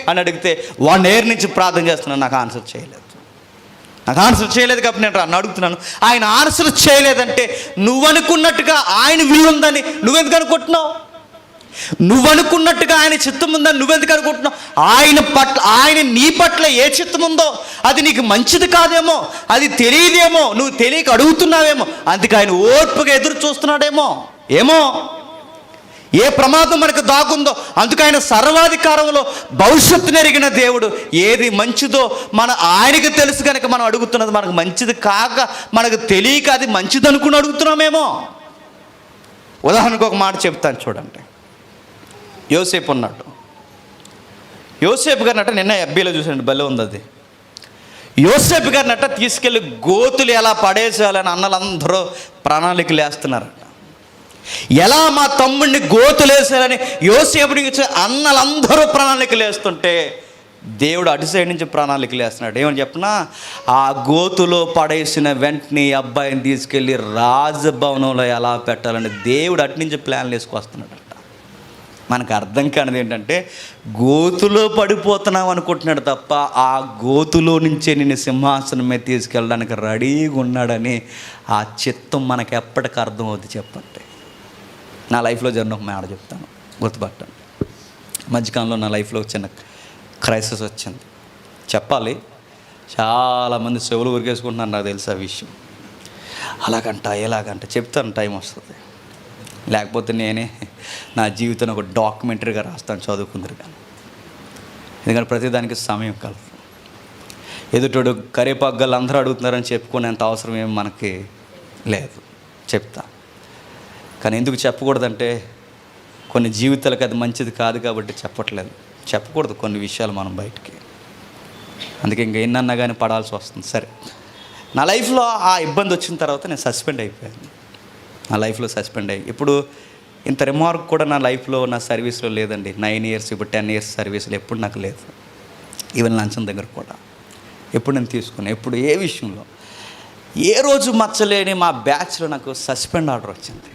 అని అడిగితే 1 year నుంచి ప్రార్థన చేస్తున్నాను, నాకు ఆన్సర్ చేయలేదు కాబట్టి నేను రాను అడుగుతున్నాను. ఆయన ఆన్సర్ చేయలేదంటే నువ్వు అనుకున్నట్టుగా ఆయన వీలుందని నువ్వెందుకు అనుకుంటున్నావు? నువ్వు అనుకున్నట్టుగా ఆయన చిత్తం ఉందని నువ్వెందుకు అనుకుంటున్నావు? ఆయన నీ పట్ల ఏ చిత్తం ఉందో అది నీకు మంచిది కాదేమో, అది తెలియదేమో, నువ్వు తెలియక అడుగుతున్నావేమో, అందుకే ఆయన ఓర్పుగా ఎదురు చూస్తున్నాడేమో. ఏ ప్రమాదం మనకు దాగుందో, అందుకు ఆయన సర్వాధికారంలో భవిష్యత్తు నెరిగిన దేవుడు. ఏది మంచిదో ఆయనకి తెలుసు కనుక మనం అడుగుతున్నది మనకు మంచిది కాక, మనకు తెలియక అది మంచిది అనుకుని అడుగుతున్నామేమో. ఉదాహరణకు ఒక మాట చెప్తాను చూడండి. యోసేపు ఉన్నాడు. యోసేపు గారినట్ట నిన్న ఎఫ్బీలో చూసాను, భలే ఉంది అది. యోసేపు గారినట్ట తీసుకెళ్ళి గోతులు ఎలా పడేసేయాలని అన్నలందరూ ప్రణాళికలు వేస్తున్నారట. ఎలా మా తమ్ముడిని గోతులు వేసేయాలని యోసేపుని అన్నలందరూ ప్రణాళికలు వేస్తుంటే దేవుడు అటు సైడ్ నుంచి ప్రణాళికలు వేస్తున్నాడు. ఏమని చెప్పినా, ఆ గోతులో పడేసిన వెంటనే ఈ అబ్బాయిని తీసుకెళ్ళి రాజభవనంలో ఎలా పెట్టాలని దేవుడు అటు నుంచి ప్లాన్లు వేసుకొస్తున్నాడు. మనకు అర్థం కానిది ఏంటంటే, గోతులో పడిపోతున్నాం అనుకుంటున్నాడు తప్ప ఆ గోతులో నుంచే నేను సింహాసనం మీద తీసుకెళ్ళడానికి రెడీగా ఉన్నాడని ఆ చిత్తం మనకు ఎప్పటికీ అర్థం అవుతుంది. చెప్పండి, నా లైఫ్లో జరిగిన ఒక మాట చెప్తాను, గుర్తుపట్టండి. మధ్యకాలంలో నా లైఫ్లో చిన్న క్రైసిస్ వచ్చింది. చెప్పాలి, చాలామంది చెవులు ఉరికేసుకుంటున్నారు, నాకు తెలుసు ఆ విషయం. ఎలాగంట చెప్తాను, టైం వస్తుంది. లేకపోతే నేనే నా జీవితాన్ని ఒక డాక్యుమెంటరీగా రాస్తాను, చదువుకుందరు కానీ. ఎందుకంటే ప్రతిదానికి సమయం కలదు. ఎదుటోడు కరేపాగ్గలు అందరూ అడుగుతున్నారని చెప్పుకునేంత అవసరం ఏమి మనకి లేదు. చెప్తా, కానీ ఎందుకు చెప్పకూడదంటే కొన్ని జీవితాలకు అది మంచిది కాదు కాబట్టి చెప్పకూడదు కొన్ని విషయాలు మనం బయటికి. అందుకే ఇంకా ఎన్నన్నా కానీ పడాల్సి వస్తుంది. సరే, నా లైఫ్లో ఆ ఇబ్బంది వచ్చిన తర్వాత నేను సస్పెండ్ అయిపోయాను. నా లైఫ్లో సస్పెండ్ అయ్యి ఇప్పుడు ఇంత రిమార్క్ కూడా నా లైఫ్లో, నా సర్వీస్లో లేదండి. 9 years, ఇప్పుడు 10 years సర్వీస్లో ఎప్పుడు నాకు లేదు. ఈవెన్ లంచం దగ్గర కూడా ఎప్పుడు నేను తీసుకున్నాను. ఎప్పుడు ఏ విషయంలో ఏ రోజు మచ్చలేని మా బ్యాచ్లో నాకు సస్పెండ్ ఆర్డర్ వచ్చింది.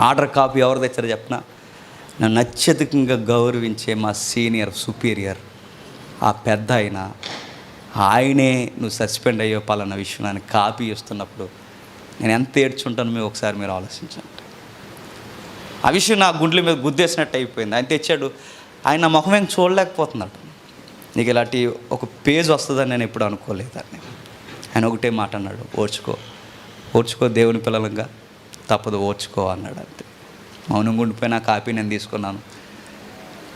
ఆర్డర్ కాపీ ఎవరు తెచ్చారో చెప్పిన, నన్ను అత్యధికంగా గౌరవించే మా సీనియర్ సుపీరియర్, ఆ పెద్ద ఆయనే నువ్వు సస్పెండ్ అయ్యో పలానా విషయం అని కాపీ ఇస్తున్నప్పుడు నేను ఎంత ఏడ్చుంటాను ఒకసారి మీరు ఆలోచించండి. ఆ విషయం నా గుండెల మీద గుద్దేసినట్టు అయిపోయింది. ఆయన తెచ్చాడు, ఆయన నా ముఖం ఏం చూడలేకపోతున్నాడు. నీకు ఇలాంటి ఒక పేజ్ వస్తుందని నేను ఎప్పుడు అనుకోలేదాన్ని. ఆయన ఒకటే మాట అన్నాడు, ఓర్చుకో దేవుని పిల్లలంగా, తప్పదు ఓర్చుకో అన్నాడు. అంతే. మౌనంగా ఉండిపోయిన కాపీ నేను తీసుకున్నాను.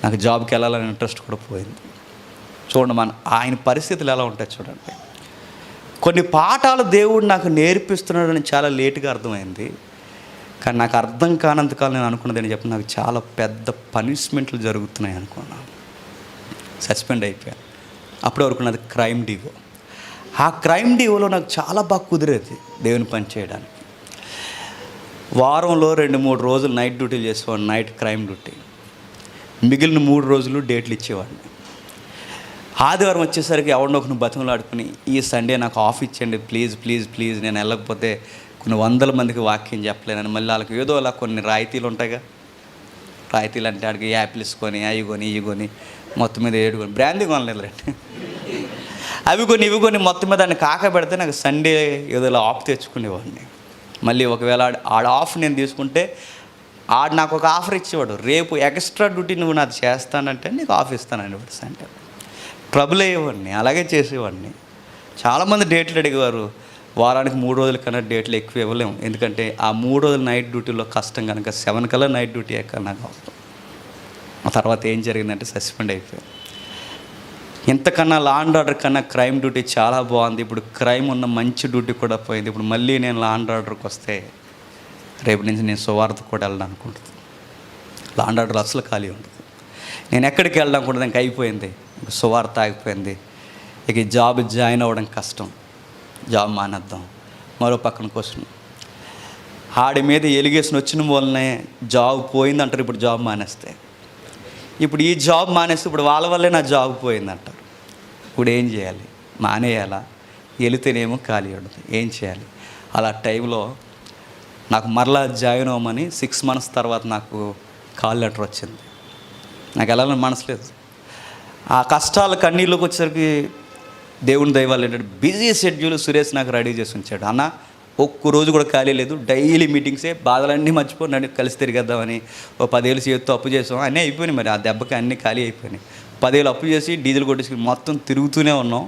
నాకు జాబ్కి వెళ్ళాలని ఇంట్రెస్ట్ కూడా పోయింది. చూడండి ఆయన పరిస్థితులు ఎలా ఉంటాయి చూడండి. కొన్ని పాఠాలు దేవుడు నాకు నేర్పిస్తున్నాడని చాలా లేటుగా అర్థమైంది. కానీ నాకు అర్థం కానంతకాలం నేను అనుకున్నది అని చెప్పి నాకు చాలా పెద్ద పనిష్మెంట్లు జరుగుతున్నాయి అనుకున్నాను. సస్పెండ్ అయిపోయాను. అప్పటి వరకు నాది క్రైమ్ డివో. ఆ క్రైమ్ డివోలో నాకు చాలా బాగా కుదిరేది దేవుని పని చేయడానికి. వారంలో 2-3 రోజులు నైట్ డ్యూటీలు చేసేవాడిని, నైట్ క్రైమ్ డ్యూటీ. మిగిలిన 3 రోజులు డేట్లు ఇచ్చేవాడిని. ఆదివారం వచ్చేసరికి ఎవరినో ఒకరిని బతిమలాడుకుని, ఈ సండే నాకు ఆఫ్ ఇచ్చేయండి ప్లీజ్ ప్లీజ్ ప్లీజ్, నేను వెళ్ళకపోతే కొన్ని 100 మందికి వాక్యం చెప్పలేనని. మళ్ళీ వాళ్ళకి ఏదో అలా కొన్ని రాయితీలు ఉంటాయిగా, రాయితీలు అంటే ఆడికి యాపిల్స్ కొని అవి కొని ఇవి కొని మొత్తం మీద 7 కొని, బ్రాందీ కొనలేదులేండి, అవి కొన్ని ఇవి కొన్ని మొత్తం మీద దాన్ని కాక పెడితే నాకు సండే ఏదో ఇలా ఆఫ్ తెచ్చుకునేవాడిని. మళ్ళీ ఒకవేళ ఆడ ఆఫ్ నేను తీసుకుంటే ఆడు నాకు ఒక ఆఫర్ ఇచ్చేవాడు, రేపు ఎక్స్ట్రా డ్యూటీ నువ్వు నాకు చేస్తానంటే నీకు ఆఫ్ ఇస్తానండి వాడు సండే. ట్రబుల్ అయ్యేవాడిని, అలాగే చేసేవాడిని. చాలామంది డేట్లు అడిగేవారు, వారానికి 3 రోజుల కన్నా డేట్లు ఎక్కువ ఇవ్వలేము, ఎందుకంటే ఆ 3 రోజుల నైట్ డ్యూటీలో కష్టం కనుక 7 కల్లా నైట్ డ్యూటీ ఎక్కడ నాకు అవసరం. ఆ తర్వాత ఏం జరిగిందంటే సస్పెండ్ అయిపోయాను. ఇంతకన్నా లా అండ్ ఆర్డర్ కన్నా క్రైమ్ డ్యూటీ చాలా బాగుంది. ఇప్పుడు క్రైమ్ ఉన్న మంచి డ్యూటీ కూడా పోయింది. ఇప్పుడు మళ్ళీ నేను లా అండ్ ఆర్డర్కి వస్తే రేపు నుంచి నేను సువార్త కూడా వెళ్ళాలి అనుకుంటుంది. లా అండ్ ఆర్డర్ అసలు ఖాళీ ఉండదు. నేను ఎక్కడికి వెళ్ళడం కూడా ఇంకా అయిపోయింది, సువార్త ఆగిపోయింది. ఇక జాబ్ జాయిన్ అవ్వడం కష్టం, జాబ్ మానేద్దాం. మరో పక్కన క్వశ్చన్, ఆడి మీద ఎలిగేషన్ వచ్చిన వల్లనే జాబ్ పోయింది అంటారు. ఇప్పుడు జాబ్ మానేస్తే, ఇప్పుడు ఈ జాబ్ మానేస్తే ఇప్పుడు వాళ్ళ వల్లే నా జాబ్ పోయిందంటారు. ఇప్పుడు ఏం చేయాలి? మానేయాలా? వెళితేనేమో ఖాళీ ఉండదు, ఏం చేయాలి? అలా టైంలో నాకు మరలా జాయిన్ అవ్వమని 6 months తర్వాత నాకు కాల్ లెటర్ వచ్చింది. నాకు వెళ్ళాలని మనసు లేదు. ఆ కష్టాలు కన్నీళ్ళకి వచ్చేసరికి దేవుని దైవాలు ఏంటంటే బిజీ షెడ్యూల్ సురేష్ నాకు రెడీ చేసి ఉంచాడు. అన్న ఒక్కరోజు కూడా ఖాళీ లేదు, డైలీ మీటింగ్సే, బాధలన్నీ మర్చిపో, నన్ను కలిసి తిరిగేద్దామని. 10 ఏళ్ళు చేతితో అప్పు చేసాం, అన్నీ అయిపోయినాయి. మరి ఆ దెబ్బకి అన్నీ ఖాళీ అయిపోయినాయి. 10 ఏళ్ళు అప్పు చేసి డీజిల్ కొట్టేసి మొత్తం తిరుగుతూనే ఉన్నాం.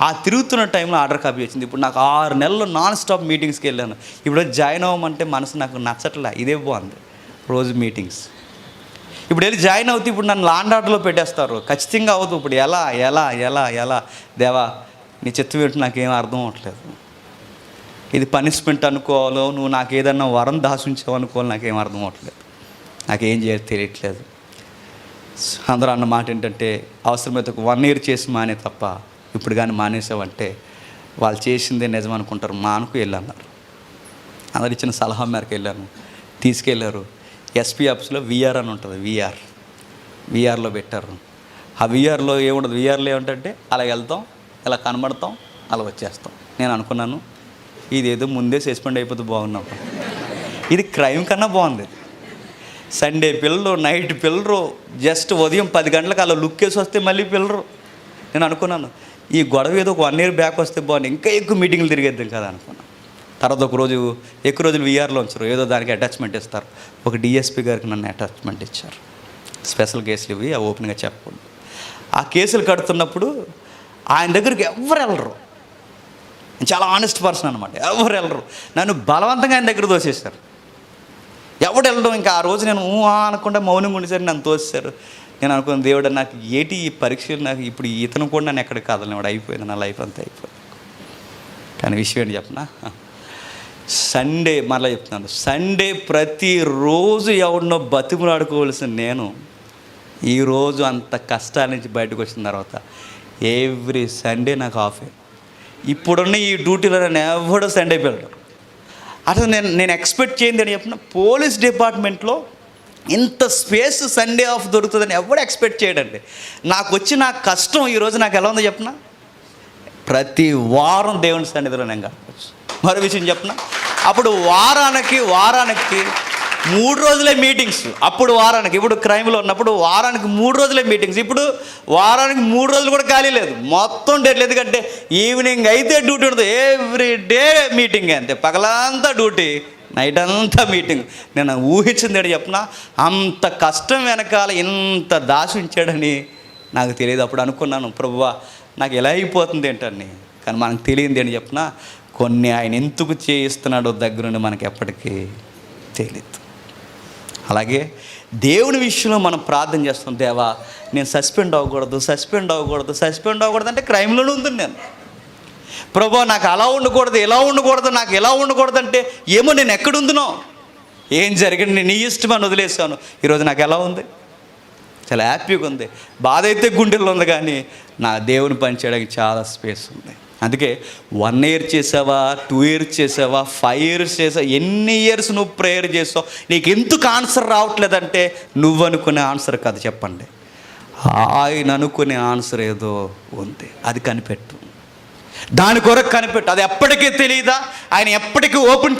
ఆ తిరుగుతున్న టైంలో ఆర్డర్ కాపీ వచ్చింది. ఇప్పుడు నాకు 6 నెలలు నాన్ స్టాప్ మీటింగ్స్కి వెళ్ళాను. ఇప్పుడు జాయిన్ అవ్వమంటే మనసు నాకు నచ్చట్లా, ఇదే బాగుంది రోజు మీటింగ్స్. ఇప్పుడు వెళ్ళి జాయిన్ అవుతూ ఇప్పుడు నన్ను లా అండ్ ఆర్డర్లో పెట్టేస్తారు, ఖచ్చితంగా అవుతూ. ఇప్పుడు ఎలా ఎలా ఎలా ఎలా దేవా నీ చిత్తం ఏంటో నాకేం అర్థం అవ్వట్లేదు. ఇది పనిష్మెంట్ అనుకోవాలో, నువ్వు నాకు ఏదన్నా వరం దాచుంచావు అనుకోవాలి, నాకేం అర్థం అవ్వట్లేదు, నాకేం చేయాలి తెలియట్లేదు. అందరూ అన్న మాట ఏంటంటే, అవసరమైతే ఒక 1 year చేసి మానే తప్ప ఇప్పుడు కానీ మానేసావంటే వాళ్ళు చేసిందే నిజం అనుకుంటారు, మానుకు వెళ్ళన్నారు. అందరు ఇచ్చిన సలహా మేరకు వెళ్ళాను, తీసుకెళ్ళారు. ఎస్పీ ఆఫీస్లో విఆర్ అని ఉంటుంది, విఆర్లో పెట్టారు. ఆ విఆర్లో ఏముండదు, విఆర్లో ఏమిటంటే అలా వెళ్తాం, ఇలా కనబడతాం, అలా వచ్చేస్తాం. నేను అనుకున్నాను ఇదేదో ముందే సస్పెండ్ అయిపోతే బాగున్నాం, ఇది క్రైమ్ కన్నా బాగుంది. సండే పిల్లలు, నైట్ పిల్లరు, జస్ట్ ఉదయం 10 గంటలకు అలా లుక్ వేసి వస్తే మళ్ళీ పిల్లరు. నేను అనుకున్నాను ఈ గొడవ ఏదో ఒక 1 year బ్యాక్ వస్తే బాగుంది, ఇంకా ఎక్కువ మీటింగ్లు తిరిగేద్దాం కదా అనుకున్నాను. తర్వాత ఒక రోజు ఎక్కువ రోజులు విఆర్లో ఉంచారు, ఏదో దానికి అటాచ్మెంట్ ఇస్తారు. ఒక డిఎస్పీ గారికి నన్ను అటాచ్మెంట్ ఇచ్చారు. స్పెషల్ కేసులు ఇవి, ఆ ఓపెన్గా చెప్పకూడదు. ఆ కేసులు కడుతున్నప్పుడు ఆయన దగ్గరికి ఎవరు వెళ్ళరు, చాలా ఆనెస్ట్ పర్సన్ అనమాట, ఎవరు వెళ్ళరు. నన్ను బలవంతంగా ఆయన దగ్గర తోసేశారు. ఎవడు వెళ్ళడం, ఇంకా ఆ రోజు నేను అనకుండా మౌనంగా ఉండేసరికి నన్ను తోసేశారు. నేను అనుకున్నాను, దేవుడు నాకు ఏటి ఈ పరీక్షలు, నాకు ఇప్పుడు ఇతను కూడా నన్ను ఎక్కడికి కాదని వాడు అయిపోయింది, నా లైఫ్ అంతా అయిపోయింది. కానీ విషయం ఏంటి చెప్పనా, సండే మరలా చెప్తున్నాను, సండే ప్రతిరోజు ఎవరినో బతిమలాడుకోవాల్సిన నేను ఈరోజు అంత కష్టాల నుంచి బయటకు వచ్చిన తర్వాత ఎవ్రీ సండే నాకు ఆఫే. ఇప్పుడున్న ఈ డ్యూటీలో నేను ఎవడో సండే వెళ్ళడం అసలు నేను ఎక్స్పెక్ట్ చేయండి అని చెప్పిన. పోలీస్ డిపార్ట్మెంట్లో ఇంత స్పేస్ సండే ఆఫ్ దొరుకుతుందని ఎవడు ఎక్స్పెక్ట్ చేయడండి. నాకు వచ్చిన కష్టం ఈరోజు నాకు ఎలా ఉందో చెప్పిన, ప్రతి వారం దేవుని సన్నిధిలో నేను గడపచ్చు. మరో విషయం చెప్పిన, అప్పుడు వారానికి 3 రోజులే మీటింగ్స్. అప్పుడు వారానికి, ఇప్పుడు క్రైమ్లో ఉన్నప్పుడు వారానికి 3 రోజులే మీటింగ్స్. ఇప్పుడు వారానికి 3 రోజులు కూడా ఖాళీ లేదు, మొత్తం డేట్. ఎందుకంటే ఈవినింగ్ అయితే డ్యూటీ ఉంటుంది, ఎవ్రీ డే మీటింగ్, అంతే. పగలంతా డ్యూటీ, నైట్ అంతా మీటింగ్. నేను ఊహించింది ఏంటి చెప్పిన, అంత కష్టం వెనకాల ఇంత దాచి ఉంచాడని నాకు తెలియదు. అప్పుడు అనుకున్నాను, ప్రభువా నాకు ఎలా అయిపోతుంది ఏంటని. కానీ మనకు తెలియంది ఏంటి చెప్పిన, కొన్ని ఆయన ఎందుకు చేయిస్తున్నాడో దగ్గరుండి మనకి ఎప్పటికీ తెలియదు. అలాగే దేవుని విషయంలో మనం ప్రార్థన చేస్తాం, దేవా నేను సస్పెండ్ అవ్వకూడదు అంటే క్రైమ్లోనే ఉంది నేను. ప్రభువా నాకు అలా ఉండకూడదు, ఇలా ఉండకూడదు, నాకు ఎలా ఉండకూడదు అంటే ఏమో నేను ఎక్కడుందునో. ఏం జరిగింది, నీ ఇష్టమని వదిలేసాను. ఈరోజు నాకు ఎలా ఉంది? చాలా హ్యాపీగా ఉంది. బాధ అయితే గుండెల్లో ఉంది, కానీ నా దేవుని పని చేయడానికి చాలా స్పేస్ ఉంది. అందుకే 1 year చేసావా, 2 years చేసావా, 5 years చేసావా, ఎన్ని ఇయర్స్ నువ్వు ప్రేయర్ చేసావు, నీకు ఎందుకు ఆన్సర్ రావట్లేదంటే నువ్వు అనుకునే ఆన్సర్ కాదు, చెప్పండి, ఆయన అనుకునే ఆన్సర్ ఏదో ఉంది. అది కనిపెట్టు, దాని కొరకు కనిపెట్టు. అది ఎప్పటికీ తెలియదా? ఆయన ఎప్పటికీ ఓపెన్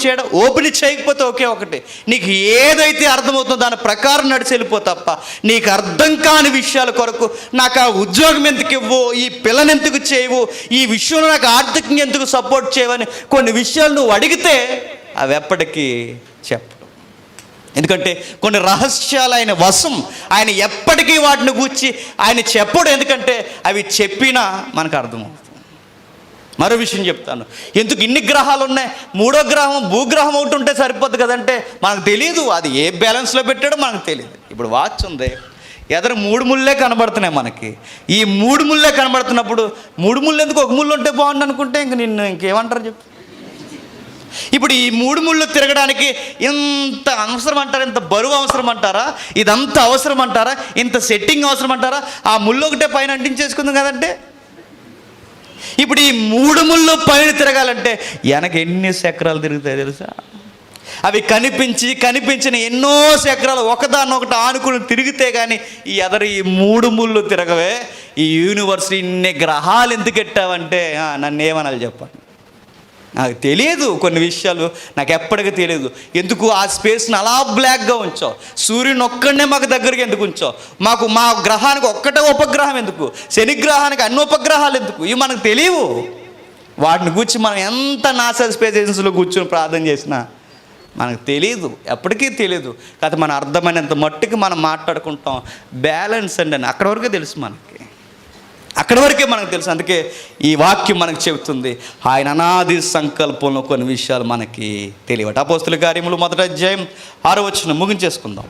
చేయకపోతే ఒకే ఒకటి, నీకు ఏదైతే అర్థమవుతుందో దాని ప్రకారం నడిచి వెళ్ళిపో తప్ప, నీకు అర్థం కాని విషయాల కొరకు నాకు ఆ ఉద్యోగం ఎందుకు ఇవ్వు, ఈ పిల్లని ఎందుకు చేయవు, ఈ విషయంలో నాకు ఆర్థికంగా ఎందుకు సపోర్ట్ చేయవని కొన్ని విషయాలు నువ్వు అడిగితే అవి ఎప్పటికీ చెప్పు. ఎందుకంటే కొన్ని రహస్యాలు ఆయన వశం, ఆయన ఎప్పటికీ వాటిని గూర్చి ఆయన చెప్పడు. ఎందుకంటే అవి చెప్పినా మనకు అర్థమవుతుంది. మరో విషయం చెప్తాను, ఎందుకు ఇన్ని గ్రహాలు ఉన్నాయి, 3వ గ్రహం భూగ్రహం ఒకటి ఉంటే సరిపోద్ది కదంటే మనకు తెలియదు. అది ఏ బ్యాలెన్స్లో పెట్టాడో మనకు తెలియదు. ఇప్పుడు వాచ్ ఉంది, ఎదరు 3 ముళ్ళే కనబడుతున్నాయి మనకి. ఈ 3 ముళ్ళే కనబడుతున్నప్పుడు 3 ముళ్ళు ఎందుకు, ఒక ముళ్ళు ఉంటే బాగుండు అనుకుంటే నిన్ను ఇంకేమంటారు చెప్పు. ఇప్పుడు ఈ 3 ముళ్ళు తిరగడానికి ఇంత అవసరం అంటారా, ఇంత బరువు అవసరం అంటారా, ఇదంతా అవసరం అంటారా, ఇంత సెట్టింగ్ అవసరం అంటారా? ఆ ముళ్ళు ఒకటే పైన అంటించేసుకుందాం కదంటే. ఇప్పుడు ఈ 3 ముళ్ళు పైన తిరగాలంటే వెనక ఎన్ని చక్రాలు తిరుగుతాయి తెలుసా? అవి కనిపించిన ఎన్నో చక్రాలు ఒకదాన్నొకటి ఆనుకుని తిరిగితే కానీ ఈ 3 ముళ్ళు తిరగవే. ఈ యూనివర్స్ ఇన్ని గ్రహాలు ఎందుకు ఎట్టావంటే నన్ను ఏమనాలి చెప్పండి. నాకు తెలియదు, కొన్ని విషయాలు నాకు ఎప్పటికీ తెలియదు. ఎందుకు ఆ స్పేస్ని అలా బ్లాక్గా ఉంచావు? సూర్యుని ఒక్కడనే మాకు దగ్గరికి ఎందుకు ఉంచావు? మా గ్రహానికి ఒక్కటే ఉపగ్రహం ఎందుకు? శని గ్రహానికి అన్ని ఉపగ్రహాలు ఎందుకు? ఇవి మనకు తెలియవు. వాటిని కూర్చి మనం ఎంత నాసా స్పేస్ ఏజెన్సీలో కూర్చొని ప్రార్థన చేసినా మనకు తెలియదు, ఎప్పటికీ తెలియదు. కాకపోతే మన అర్థమైనంత మట్టుకు మనం మాట్లాడుకుంటాం. బ్యాలెన్స్ అండి అని అక్కడి వరకే తెలుసు మనకి, అక్కడి వరకే మనకు తెలుసు. అందుకే ఈ వాక్యం మనకు చెబుతుంది, ఆయన అనాది సంకల్పంలో కొన్ని విషయాలు మనకి తెలియవట. అపోస్తుల కార్యములు 1వ అధ్యాయం 6వ వచనం ముగించేసుకుందాం.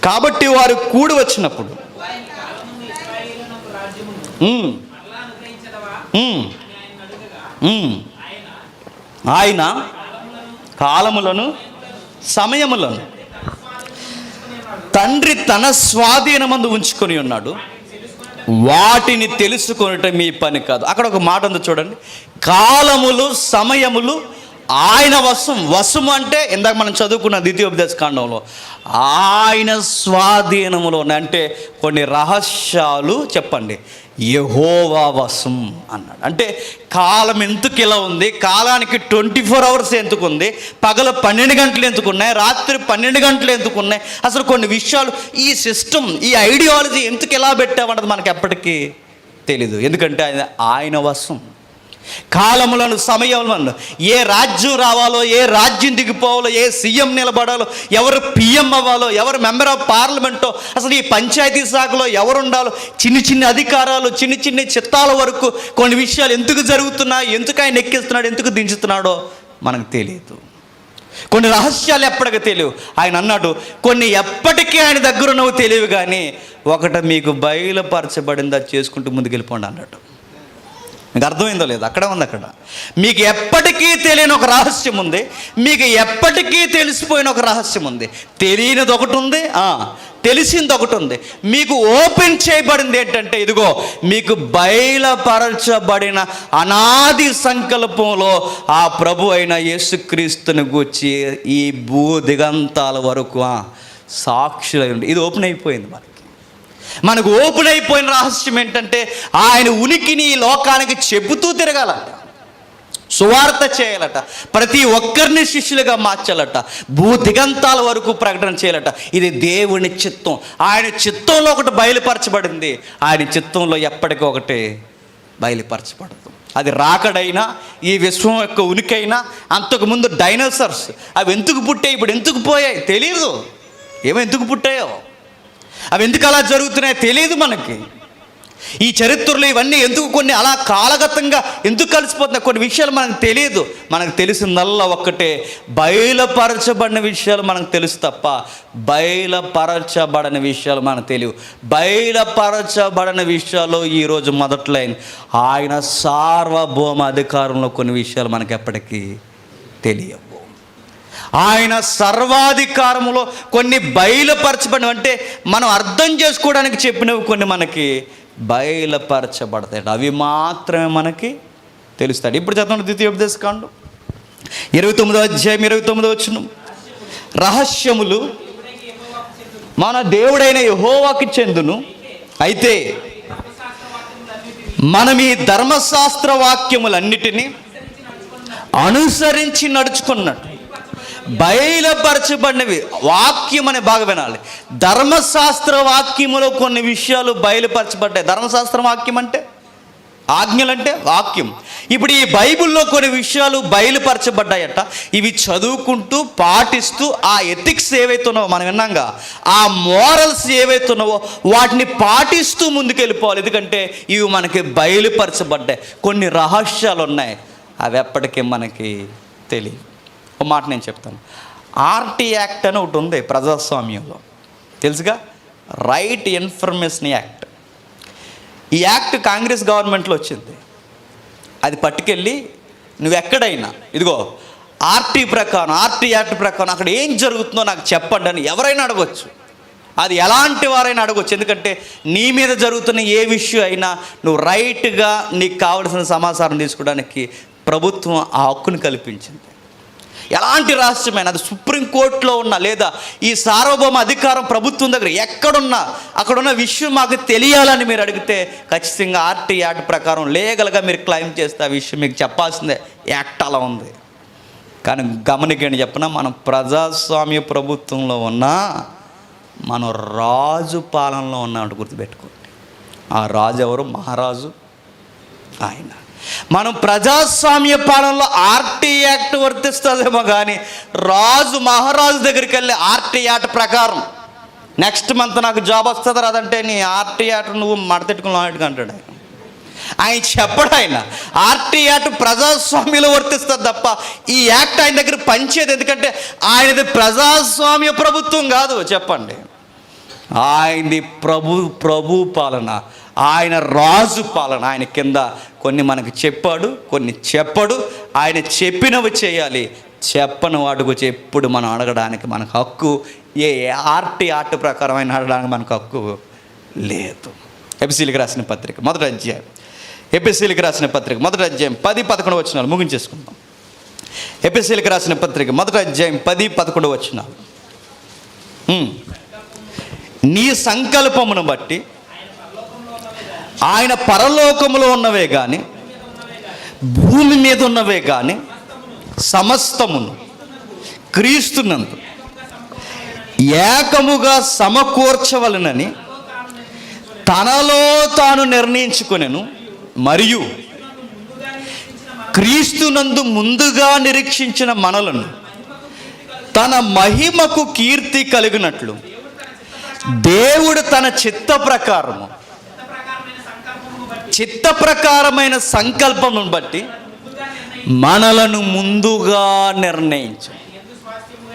కాబట్టి వారు కూడి వచ్చినప్పుడు ఆయన కాలములను సమయములను తండ్రి తన స్వాధీనమందు ఉంచుకొని ఉన్నాడు, వాటిని తెలుసుకొనటం మీ పని కాదు. అక్కడ ఒక మాట ఉంది చూడండి, కాలములు సమయములు ఆయన వశము అంటే ఇందాక మనం చదువుకున్న ద్వితీయోపదేశ కాండంలో ఆయన స్వాధీనములో అంటే కొన్ని రహస్యాలు చెప్పండి యెహోవా వశం అన్నాడు. అంటే కాలం ఎందుకు ఇలా ఉంది, కాలానికి 24 hours ఎందుకు ఉంది, పగలు 12 గంటలు ఎందుకున్నాయి, రాత్రి 12 గంటలు ఎందుకున్నాయి, అసలు కొన్ని విషయాలు ఈ సిస్టమ్ ఈ ఐడియాలజీ ఎందుకు ఎలా పెట్టామన్నది మనకు ఎప్పటికీ తెలీదు. ఎందుకంటే ఆయన వశం. కాలములను సమయములను, ఏ రాజ్యం రావాలో, ఏ రాజ్యం దిగిపోవాలో, ఏ సీఎం నిలబడాలో, ఎవరు పిఎం అవ్వాలో, ఎవరు మెంబర్ ఆఫ్ పార్లమెంటో, అసలు ఈ పంచాయతీ శాఖలో ఎవరు ఉండాలో, చిన్ని అధికారాలు, చిన్ని చిత్తాల వరకు కొన్ని విషయాలు ఎందుకు జరుగుతున్నాయి, ఎందుకు ఆయన ఎక్కిస్తున్నాడు, ఎందుకు దించుతున్నాడో మనకు తెలియదు. కొన్ని రహస్యాలు ఎప్పటికీ తెలియవు. ఆయన అన్నాడు, కొన్ని ఎప్పటికీ ఆయన దగ్గర ఉన్నవి తెలియవు, కానీ ఒకటి మీకు బయలుపరచబడింది, అది చేసుకుంటూ ముందుకెళ్ళిపోండి అన్నాడు. మీకు అర్థమైందో లేదు? అక్కడ ఉంది. అక్కడ మీకు ఎప్పటికీ తెలియని ఒక రహస్యం ఉంది, మీకు ఎప్పటికీ తెలిసిపోయిన ఒక రహస్యం ఉంది. తెలియనిది ఒకటి ఉంది, తెలిసింది ఒకటి ఉంది. మీకు ఓపెన్ చేయబడింది ఏంటంటే ఇదిగో మీకు బయలుపరచబడిన అనాది సంకల్పంలో ఆ ప్రభు అయిన యేసుక్రీస్తుని గూర్చి ఈ భూ దిగంతాల వరకు సాక్షులై ఉంది. ఇది ఓపెన్ అయిపోయింది. మనకు ఓపెన్ అయిపోయిన రహస్యం ఏంటంటే ఆయన ఉనికిని ఈ లోకానికి చెబుతూ తిరగాలట, సువార్త చేయాలట, ప్రతి ఒక్కరిని శిష్యులుగా మార్చాలట, భూ దిగంతాల వరకు ప్రకటన చేయాలట. ఇది దేవుని చిత్తం. ఆయన చిత్తంలో ఒకటి బయలుపరచబడింది, ఆయన చిత్తంలో ఎప్పటికీ ఒకటి బయలుపరచబడదు. అది రాకడైనా, ఈ విశ్వం యొక్క ఉనికైనా, అంతకుముందు డైనోసార్స్ అవి ఎందుకు పుట్టాయి, ఇప్పుడు ఎందుకు పోయాయి తెలియదు. ఎందుకు పుట్టాయో, అవి ఎందుకు అలా జరుగుతున్నాయో తెలియదు మనకి. ఈ చరిత్రలో ఇవన్నీ ఎందుకు కొన్ని అలా కాలగతంగా ఎందుకు కలిసిపోతున్నాయి, కొన్ని విషయాలు మనకు తెలియదు. మనకు తెలిసిందల్లా ఒక్కటే, బయలుపరచబడిన విషయాలు మనకు తెలుసు తప్ప బయలుపరచబడిన విషయాలు మనకు తెలియవు. బయలుపరచబడిన విషయాలు ఈరోజు మొదటి లైన్, ఆయన సార్వభౌమ అధికారంలో కొన్ని విషయాలు మనకు ఎప్పటికీ తెలియవు. ఆయన సర్వాధికారములో కొన్ని బయలుపరచబడి, అంటే మనం అర్థం చేసుకోవడానికి చెప్పినవి కొన్ని మనకి బయలుపరచబడతాయి. అవి మాత్రమే మనకి తెలుస్తాయి. ఇప్పుడు చదవండి ద్వితీయోపదేశకాండం 29వ అధ్యాయం 29వ వచనం. రహస్యములు మన దేవుడైన యెహోవాకి చెందును, అయితే మనం ఈ ధర్మశాస్త్ర వాక్యములన్నిటినీ అనుసరించి నడుచుకున్నట్టు బయలుపరచబడినవి. వాక్యం అనే బాగా వినాలి. ధర్మశాస్త్ర వాక్యములో కొన్ని విషయాలు బయలుపరచబడ్డాయి. ధర్మశాస్త్ర వాక్యం అంటే, ఆజ్ఞలంటే వాక్యం. ఇప్పుడు ఈ బైబిల్లో కొన్ని విషయాలు బయలుపరచబడ్డాయట. ఇవి చదువుకుంటూ పాటిస్తూ ఆ ఎథిక్స్ ఏవైతున్నావో మనం విన్నాంగా, ఆ మోరల్స్ ఏవైతున్నావో వాటిని పాటిస్తూ ముందుకెళ్ళిపోవాలి. ఎందుకంటే ఇవి మనకి బయలుపరచబడ్డాయి. కొన్ని రహస్యాలు ఉన్నాయి, అవి ఎప్పటికీ మనకి తెలియదు. ఒక మాట నేను చెప్తాను. ఆర్టీ యాక్ట్ అని ఒకటి ఉంది ప్రజాస్వామ్యంలో, తెలుసుగా, రైట్ ఇన్ఫర్మేషన్ యాక్ట్. ఈ యాక్ట్ కాంగ్రెస్ గవర్నమెంట్లో వచ్చింది. అది పట్టుకెళ్ళి నువ్వు ఎక్కడైనా ఇదిగో ఆర్టీ ప్రకారం, ఆర్టీ యాక్ట్ ప్రకారం అక్కడ ఏం జరుగుతుందో నాకు చెప్పండి అని ఎవరైనా అడగవచ్చు. అది ఎలాంటి వారైనా అడగవచ్చు. ఎందుకంటే నీ మీద జరుగుతున్న ఏ విషయం అయినా నువ్వు రైట్గా నీకు కావలసిన సమాచారం తీసుకోవడానికి ప్రభుత్వం ఆ హక్కుని కల్పించింది. ఎలాంటి రహస్యమైన, అది సుప్రీంకోర్టులో ఉన్నా లేదా ఈ సార్వభౌమ అధికారం ప్రభుత్వం దగ్గర ఎక్కడున్నా అక్కడున్న విషయం మాకు తెలియాలని మీరు అడిగితే ఖచ్చితంగా ఆర్టీ యాక్ట్ ప్రకారం లీగల్గా మీరు క్లెయిమ్ చేస్తే ఆ విషయం మీకు చెప్పాల్సిందే. యాక్ట్ అలా ఉంది. కానీ గమనికండి, చెప్పిన మనం ప్రజాస్వామ్య ప్రభుత్వంలో ఉన్నా మనం రాజు పాలనలో ఉన్నామంటే గుర్తుపెట్టుకోండి. ఆ రాజు ఎవరు? మహారాజు ఆయన. మనం ప్రజాస్వామ్య పాలనలో ఆర్టీ యాక్ట్ వర్తిస్తుందేమో కానీ రాజు మహారాజు దగ్గరికి వెళ్ళి ఆర్టీ యాక్ట్ ప్రకారం నెక్స్ట్ మంత్ నాకు జాబ్ వస్తుంది రాదంటే నీ ఆర్టీ యాక్ట్ నువ్వు మడతెట్టుకుని అంటాడు ఆయన. ఆయన చెప్పడు. ఆయన ఆర్టీ యాక్ట్ ప్రజాస్వామ్యంలో వర్తిస్తుంది తప్ప ఈ యాక్ట్ ఆయన దగ్గర పనిచేయదు. ఎందుకంటే ఆయనది ప్రజాస్వామ్య ప్రభుత్వం కాదు. చెప్పండి, ఆయనది ప్రభు పాలన, ఆయన రాజు పాలన. ఆయన కింద కొన్ని మనకు చెప్పాడు, కొన్ని చెప్పడు. ఆయన చెప్పినవి చేయాలి, చెప్పని వాటి గురించి ఎప్పుడు మనం అడగడానికి మనకు హక్కు, ఏ ఆర్టీ యాక్ట్ ప్రకారం ఆయన అడగడానికి మనకు హక్కు లేదు. ఎపిసీలకు రాసిన పత్రిక మొదటి అధ్యాయం, ఎపిసీలకు రాసిన పత్రిక మొదటి అధ్యాయం 10-11 వచనాలు ముగించేసుకుందాం. ఎపిసీలకు రాసిన పత్రిక మొదటి అధ్యాయం 10-11 వచనాలు. నీ సంకల్పమును బట్టి ఆయన పరలోకములో ఉన్నవే కానీ భూమి మీద ఉన్నవే కానీ సమస్తమును క్రీస్తునందు ఏకముగా సమకూర్చవలనని తనలో తాను నిర్ణయించుకొనెను. మరియు క్రీస్తునందు ముందుగా నిరీక్షించిన మనలను తన మహిమకు కీర్తి కలిగినట్లు దేవుడు తన చిత్త ప్రకారమైన సంకల్పమును బట్టి మనలను ముందుగా నిర్ణయించు.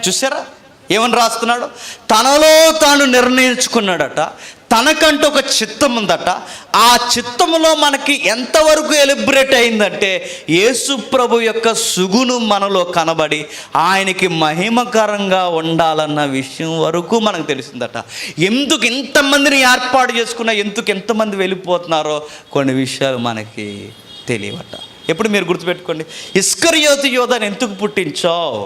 చూసారా ఏమని రాస్తున్నాడు? తనలో తాను నిర్ణయించుకున్నాడట. తనకంటూ ఒక చిత్తం ఉందట. ఆ చిత్తములో మనకి ఎంతవరకు ఎలిబ్రేట్ అయిందంటే యేసు ప్రభు యొక్క సుగును మనలో కనబడి ఆయనకి మహిమకరంగా ఉండాలన్న విషయం వరకు మనకు తెలిసిందట. ఎందుకు ఇంతమందిని ఏర్పాటు చేసుకున్నా, ఎందుకు ఎంతమంది వెళ్ళిపోతున్నారో కొన్ని విషయాలు మనకి తెలియవట. ఎప్పుడు మీరు గుర్తుపెట్టుకోండి, ఇస్కరియోతు యోధాను ఎందుకు పుట్టించావు?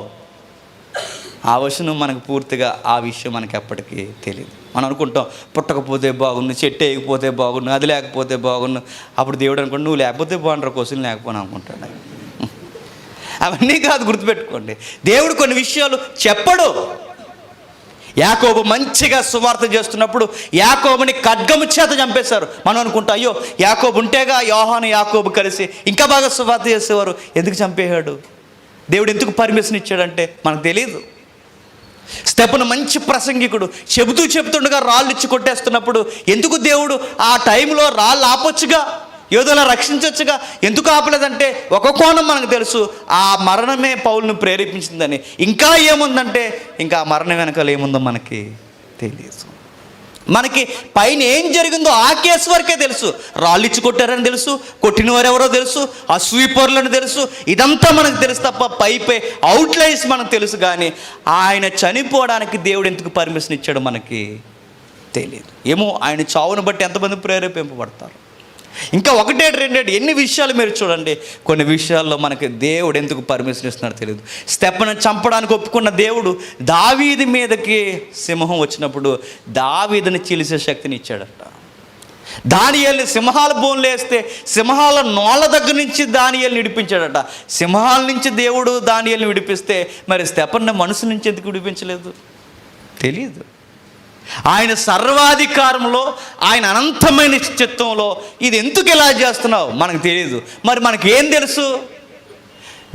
ఆ వచనం మనకు పూర్తిగా ఆ విషయం మనకి ఎప్పటికీ తెలియదు. మనం అనుకుంటాం పుట్టకపోతే బాగుండు, చెట్టు వేయకపోతే బాగుండు, అది లేకపోతే బాగుండు. అప్పుడు దేవుడు అనుకుంటు నువ్వు లేకపోతే బాగుంటారు, క్వశ్చన్ లేకపోయినా అనుకుంటాడు. అవన్నీ కాదు, గుర్తుపెట్టుకోండి. దేవుడు కొన్ని విషయాలు చెప్పడు. యాకోబు మంచిగా సువార్త చేస్తున్నప్పుడు యాకోబుని ఖడ్గము చేత చంపేశారు. మనం అనుకుంటాం అయ్యో యాకోబు ఉంటేగా యోహాను యాకోబు కలిసి ఇంకా బాగా సువార్త చేసేవారు, ఎందుకు చంపేశాడు? దేవుడు ఎందుకు పర్మిషన్ ఇచ్చాడంటే మనకు తెలియదు. స్టెఫెను మంచి ప్రసంగికుడు, చెబుతుండగా రాళ్ళు ఇచ్చి కొట్టేస్తున్నప్పుడు ఎందుకు దేవుడు ఆ టైంలో రాళ్ళు ఆపొచ్చుగా, యోధులను రక్షించవచ్చుగా, ఎందుకు ఆపలేదంటే ఒక కోణం మనకు తెలుసు, ఆ మరణమే పౌలును ప్రేరేపించిందని. ఇంకా ఏముందంటే ఇంకా ఆ మరణం వెనకాల ఏముందో మనకి తెలియదు. మనకి పైన ఏం జరిగిందో ఆ కేసు వరకే తెలుసు. రాళ్ళు ఇచ్చి కొట్టారని తెలుసు, కొట్టిన వారు ఎవరో తెలుసు, అసూయపరులని తెలుసు, ఇదంతా మనకు తెలుసు తప్ప పై అవుట్లైన్స్ మనకు తెలుసు. కానీ ఆయన చనిపోవడానికి దేవుడు ఎందుకు పర్మిషన్ ఇచ్చాడో మనకి తెలియదు. ఏమో ఆయన చావును బట్టి ఎంతమంది ప్రేరేపింపబడతారు. ఇంకా ఒకటే రెండేటి ఎన్ని విషయాలు మీరు చూడండి. కొన్ని విషయాల్లో మనకి దేవుడు ఎందుకు పర్మిషన్ ఇస్తున్నాడో తెలియదు. స్టెఫెనును చంపడానికి ఒప్పుకున్న దేవుడు దావీదు మీదకి సింహం వచ్చినప్పుడు దావీదుని చీల్చే శక్తిని ఇచ్చాడట. దానియేలుని సింహాల బోన్లు వేస్తే సింహాల నోళ్ళ దగ్గర నుంచి దానియేలుని విడిపించాడట. సింహాల నుంచి దేవుడు దానియేలుని విడిపిస్తే మరి స్టెఫెనుని మనుషు నుంచి ఎందుకు విడిపించలేదు తెలియదు. ఆయన సర్వాధికారంలో, ఆయన అనంతమైన చిత్తంలో ఇది ఎందుకు ఇలా చేస్తున్నావు మనకు తెలియదు. మరి మనకేం తెలుసు?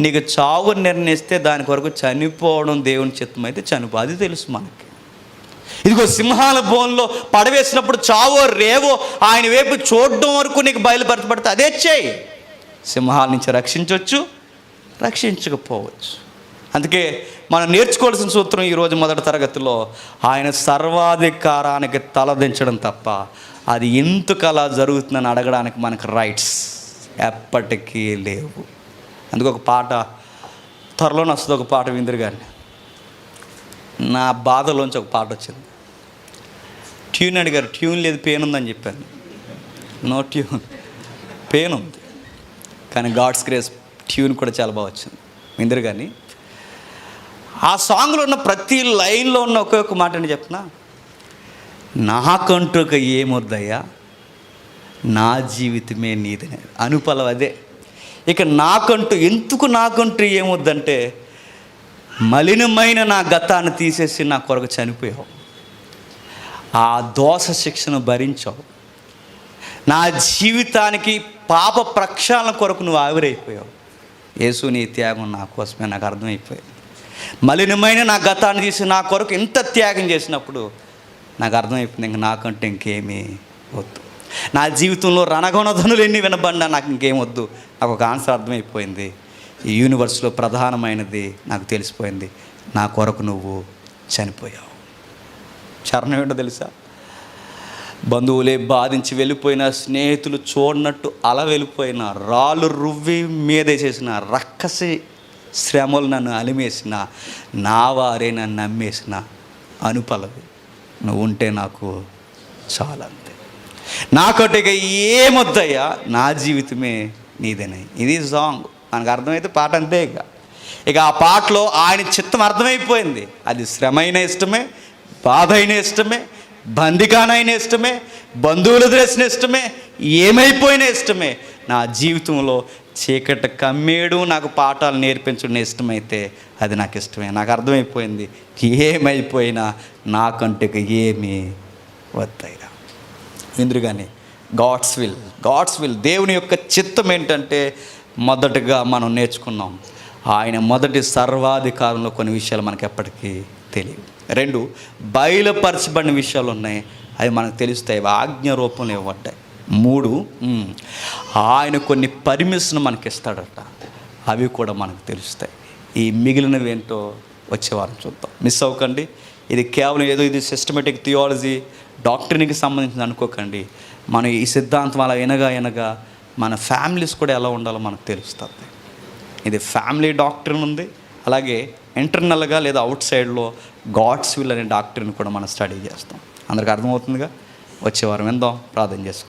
నీకు చావు నిర్ణయిస్తే దాని కొరకు చనిపోవడం దేవుని చిత్తం అయితే చనిపో, అది తెలుసు మనకి. ఇదిగో సింహాల బోన్లో పడవేసినప్పుడు చావో రేవో ఆయన వైపు చూడడం వరకు నీకు బయలుపరచబడితే అదే చేయి. సింహాల నుంచి రక్షించవచ్చు, రక్షించకపోవచ్చు. అందుకే మనం నేర్చుకోవాల్సిన సూత్రం ఈరోజు మొదటి తరగతిలో ఆయన సర్వాధికారానికి తలదించడం తప్ప అది ఎందుకు అలా జరుగుతుందని అడగడానికి మనకు రైట్స్ ఎప్పటికీ లేవు. అందుకు ఒక పాట త్వరలోనే వస్తుంది, ఒక పాట విందురు కానీ నా బాధలోంచి ఒక పాట వచ్చింది. ట్యూన్ అడిగారు, ట్యూన్ లేదు పెయిన్ ఉందని చెప్పాను. నో ట్యూన్, పెయిన్ ఉంది కానీ గాడ్స్ గ్రేస్ ట్యూన్ కూడా చాలా బాగా వచ్చింది. విందురు కానీ ఆ సాంగ్లో ఉన్న ప్రతి లైన్లో ఉన్న ఒక్కొక్క మాటని చెప్పిన, నాకంటూ ఏమొద్దయ్యా నా జీవితమే నీదని అనుపలం అదే. ఇక నాకంటూ ఏమొద్దంటే మలినమైన నా గతాన్ని తీసేసి నా కొరకు చనిపోయావు, ఆ దోష శిక్షను భరించావు, నా జీవితానికి పాప ప్రక్షాళన కొరకు నువ్వు ఆవిరైపోయావు. యేసు నీ త్యాగం నా కోసమే నాకు అర్థమైపోయింది. మలినమైన నా గతాన్ని తీసి నా కొరకు ఎంత త్యాగం చేసినప్పుడు నాకు అర్థమైపోయింది, ఇంక నాకంటే ఇంకేమీ వద్దు. నా జీవితంలో రణగొణధనులు ఎన్ని వినబడినా నాకు ఇంకేం వద్దు. నాకు ఒక ఆన్సర్ అర్థమైపోయింది. ఈ యూనివర్స్లో ప్రధానమైనది నాకు తెలిసిపోయింది, నా కొరకు నువ్వు చనిపోయావు. చరణం ఏంటో తెలుసా? బంధువులే బాధించి వెళ్ళిపోయిన, స్నేహితులు చూడనట్టు అలా వెళ్ళిపోయిన, రాళ్ళు రువ్వి మీదేసేసిన, రక్కసి శ్రమలు నన్ను అలిమేసిన, నా వారే నన్ను నమ్మేసిన అనుపలవి నువ్వు ఉంటే నాకు చాలంతే. నాకంటే ఇక ఏమొద్దయ్యా నా జీవితమే నీదేనే. ఇది సాంగ్ మనకు అర్థమైతే పాట అంతే. ఇక ఆ పాటలో ఆయన చిత్తం అర్థమైపోయింది. అది శ్రమ అయినా ఇష్టమే, బాధ అయినా ఇష్టమే, బందికానైనా ఇష్టమే, బంధువులు తెలిసిన ఇష్టమే, ఏమైపోయినా ఇష్టమే. నా జీవితంలో చీకటి కమ్మేయడం, నాకు పాఠాలు నేర్పించడం ఇష్టమైతే అది నాకు ఇష్టమే. నాకు అర్థమైపోయింది, ఏమైపోయినా నాకంటే ఏమీ వద్దయ్యా. ఎందుకని గాడ్స్ విల్ దేవుని యొక్క చిత్తం ఏంటంటే మొదటగా మనం నేర్చుకున్నాం, ఆయన మొదటి సర్వాధికారంలో కొన్ని విషయాలు మనకు ఎప్పటికీ తెలియవు. 2 బయలుపరచబడిన విషయాలు ఉన్నాయి, అవి మనకు తెలుస్తాయి, ఆజ్ఞ రూపంలో ఇవ్వబడ్డాయి. 3 ఆయన కొన్ని పర్మిషన్ మనకి ఇస్తాడట, అవి కూడా మనకు తెలుస్తాయి. ఈ మిగిలినవి ఏంటో వచ్చేవారం చూద్దాం. మిస్ అవ్వకండి. ఇది కేవలం ఏదో ఇది సిస్టమేటిక్ థియాలజీ డాక్టరీకి సంబంధించింది అనుకోకండి. మనం ఈ సిద్ధాంతం అలా వినగా మన ఫ్యామిలీస్ కూడా ఎలా ఉండాలో మనకు తెలుస్తుంది. ఇది ఫ్యామిలీ డాక్టరీన్ ఉంది, అలాగే ఇంటర్నల్గా లేదా అవుట్ సైడ్లో గాడ్స్ విల్ అనే డాక్టరీని కూడా మనం స్టడీ చేస్తాం. అందరికి అర్థమవుతుందిగా. వచ్చే వారం విందాం, ప్రార్థన చేసుకుందాం.